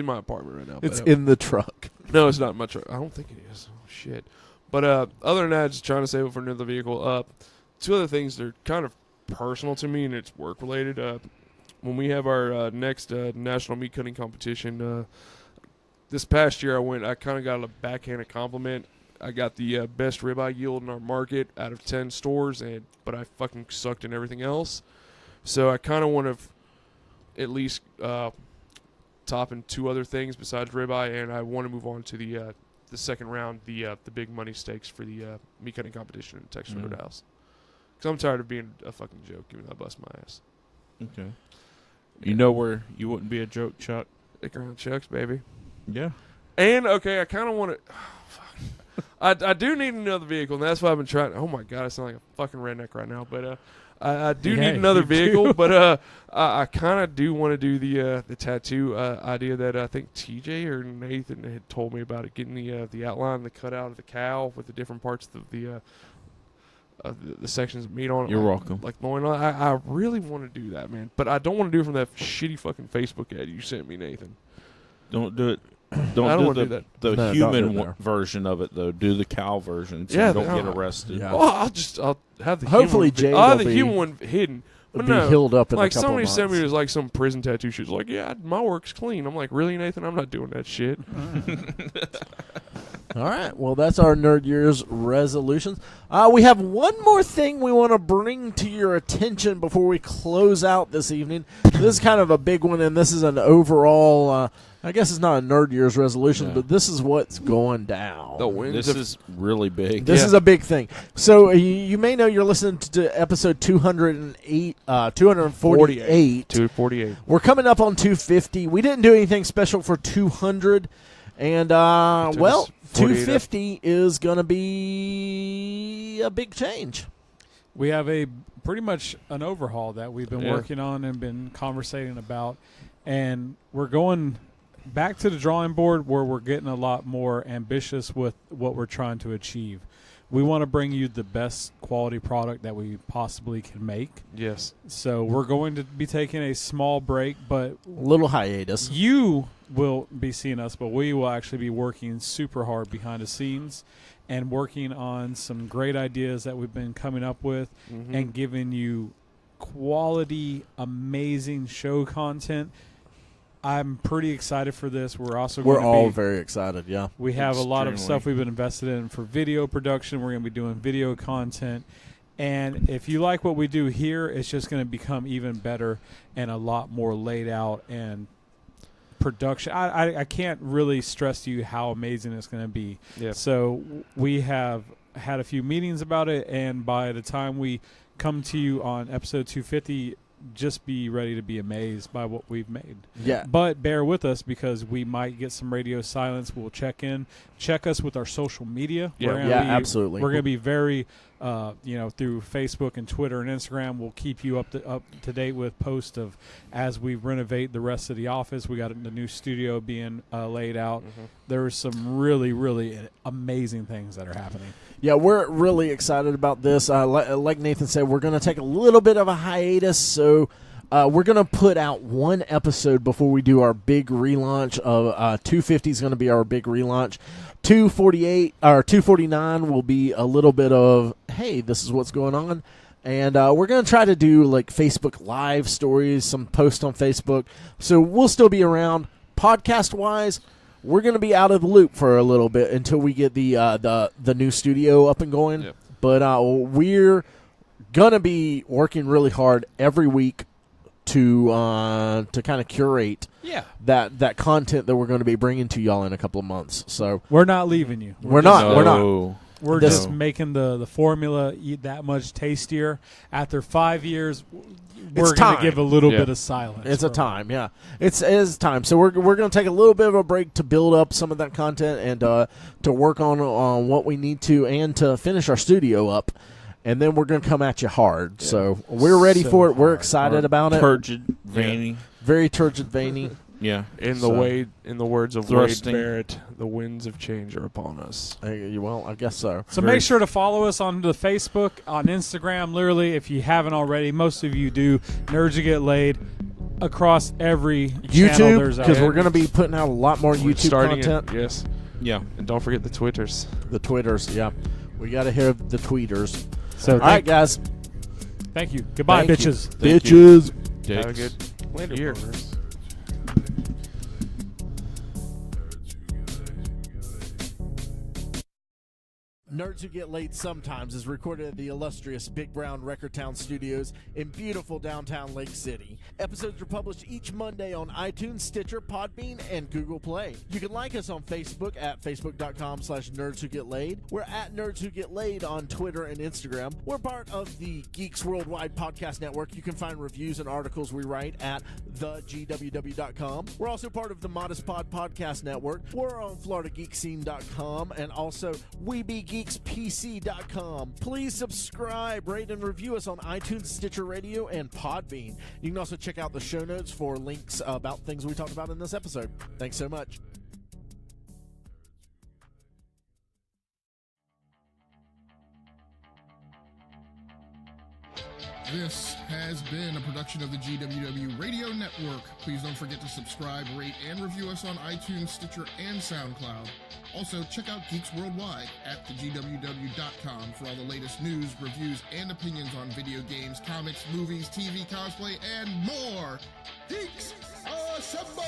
my apartment right now. It's but, in the truck. no, it's not much. I don't think it is. Oh, shit. But other than that, just trying to save up for another vehicle. Two other things that are kind of personal to me and it's work related. When we have our next national meat cutting competition, this past year I kind of got a backhanded compliment. I got the best ribeye yield in our market out of 10 stores, but I fucking sucked in everything else. So I kind of want to at least top in 2 other things besides ribeye, and I want to move on to the second round, the big money stakes for the meat cutting competition in Texas Roadhouse. Because I'm tired of being a fucking joke, even though I bust my ass. Okay. You know where you wouldn't be a joke, Chuck? Stick around Chuck's, baby. Yeah. And, okay, I kind of want to... I do need another vehicle, and that's why I've been trying... Oh, my God, I sound like a fucking redneck right now. But I do Yeah, need another you vehicle, do. but I kind of do want to do the tattoo idea that I think TJ or Nathan had told me about it, getting the outline, the cutout of the cow with the different parts of the sections of meat on it. You're like, welcome. Like loin. I really want to do that, man. But I don't want to do it from that shitty fucking Facebook ad you sent me, Nathan. Don't do it. I don't Don't wanna do do that. the No, don't human do it there. version of it, though. Do the cow version so Yeah, you don't no, get arrested. Yeah. Oh, I'll have the Hopefully human Jade I'll have will the be- human one hidden. But Be no, healed up in like a couple somebody of sent me months. to like some prison tattoo shit. Like, yeah, my work's clean. I'm like, really, Nathan? I'm not doing that shit. All right. Well, that's our Nerd Year's resolutions. We have one more thing we want to bring to your attention before we close out this evening. This is kind of a big one, and this is an overall. I guess it's not a Nerd Year's resolution, Yeah. but this is what's going down. The winds This of is really big. This Yeah. is a big thing. So you may know you're listening to episode 208, 248. 248. We're coming up on 250. We didn't do anything special for 200. And, well, 48 250 is going to be a big change. We have a pretty much an overhaul that we've been Yeah. working on and been conversating about, and we're going back to the drawing board where we're getting a lot more ambitious with what we're trying to achieve. We want to bring you the best quality product that we possibly can make. Yes. So we're going to be taking a small break, but Little hiatus. you will be seeing us, but we will actually be working super hard behind the scenes and working on some great ideas that we've been coming up with Mhm. and giving you quality, amazing show content. I'm pretty excited for this. We're also We're going to all be, very excited, yeah. we have a lot of Extremely. stuff we've been invested in for video production. We're going to be doing video content. And if you like what we do here, it's just going to become even better and a lot more laid out and production. I can't really stress to you how amazing it's going to be. Yeah. So we have had a few meetings about it, and by the time we come to you on episode 250, just be ready to be amazed by what we've made. Yeah. But bear with us because we might get some radio silence. We'll check us with our social media. Yeah. Absolutely. We're going to be very, through Facebook and Twitter and Instagram. We'll keep you up to date with posts of as we renovate the rest of the office. We got the new studio being laid out. Mm-hmm. There are some really, really amazing things that are happening. Yeah, we're really excited about this. Like Nathan said, we're going to take a little bit of a hiatus, so we're going to put out one episode before we do our big relaunch. 250 is going to be our big relaunch. 248 or 249 will be a little bit of, hey, this is what's going on. And we're going to try to do like Facebook Live stories, some posts on Facebook. So we'll still be around. Podcast-wise, we're going to be out of the loop for a little bit until we get the new studio up and going. Yep. But we're going to be working really hard every week to kind of curate that content that we're going to be bringing to y'all in a couple of months. So we're not leaving you. We're not. We're just making the formula that much tastier. After 5 years, we're going to give a little bit of silence. It's a time, yeah. It's time. So we're going to take a little bit of a break to build up some of that content and to work on what we need to and to finish our studio up. And then we're going to come at you hard. Yeah. So we're ready for it. We're excited about it. Turgid, veiny. Very turgid, veiny. Yeah. In the words of Thrusting. Wade Barrett, the winds of change are upon us. Well, I guess so. So make sure to follow us on the Facebook, on Instagram, literally, if you haven't already. Most of you do. Nerds Who Get Laid across every YouTube, because we're going to be putting out a lot more YouTube content. Yes. Yeah. And don't forget the Twitters. The Twitters, yeah. We got to hear the tweeters. So all right, guys. Thank you. Goodbye, bitches. Bitches. Have a good year. Nerds Who Get Laid Sometimes is recorded at the illustrious Big Brown Record Town Studios in beautiful downtown Lake City. Episodes are published each Monday on iTunes, Stitcher, Podbean, and Google Play. You can like us on Facebook at facebook.com/Nerds Who Get Laid. We're at Nerds Who Get Laid on Twitter and Instagram. We're part of the Geeks Worldwide Podcast Network. You can find reviews and articles we write at thegww.com. We're also part of the Modest Pod Podcast Network. We're on FloridaGeekscene.com and also WeBeGeeksPC.com. Please subscribe, rate, and review us on iTunes, Stitcher Radio, and Podbean. You can also check out the show notes for links about things we talked about in this episode. Thanks so much. This has been a production of the GWW Radio Network. Please don't forget to subscribe, rate, and review us on iTunes, Stitcher, and SoundCloud. Also, check out Geeks Worldwide at thegww.com for all the latest news, reviews, and opinions on video games, comics, movies, TV, cosplay, and more. Geeks Assemble!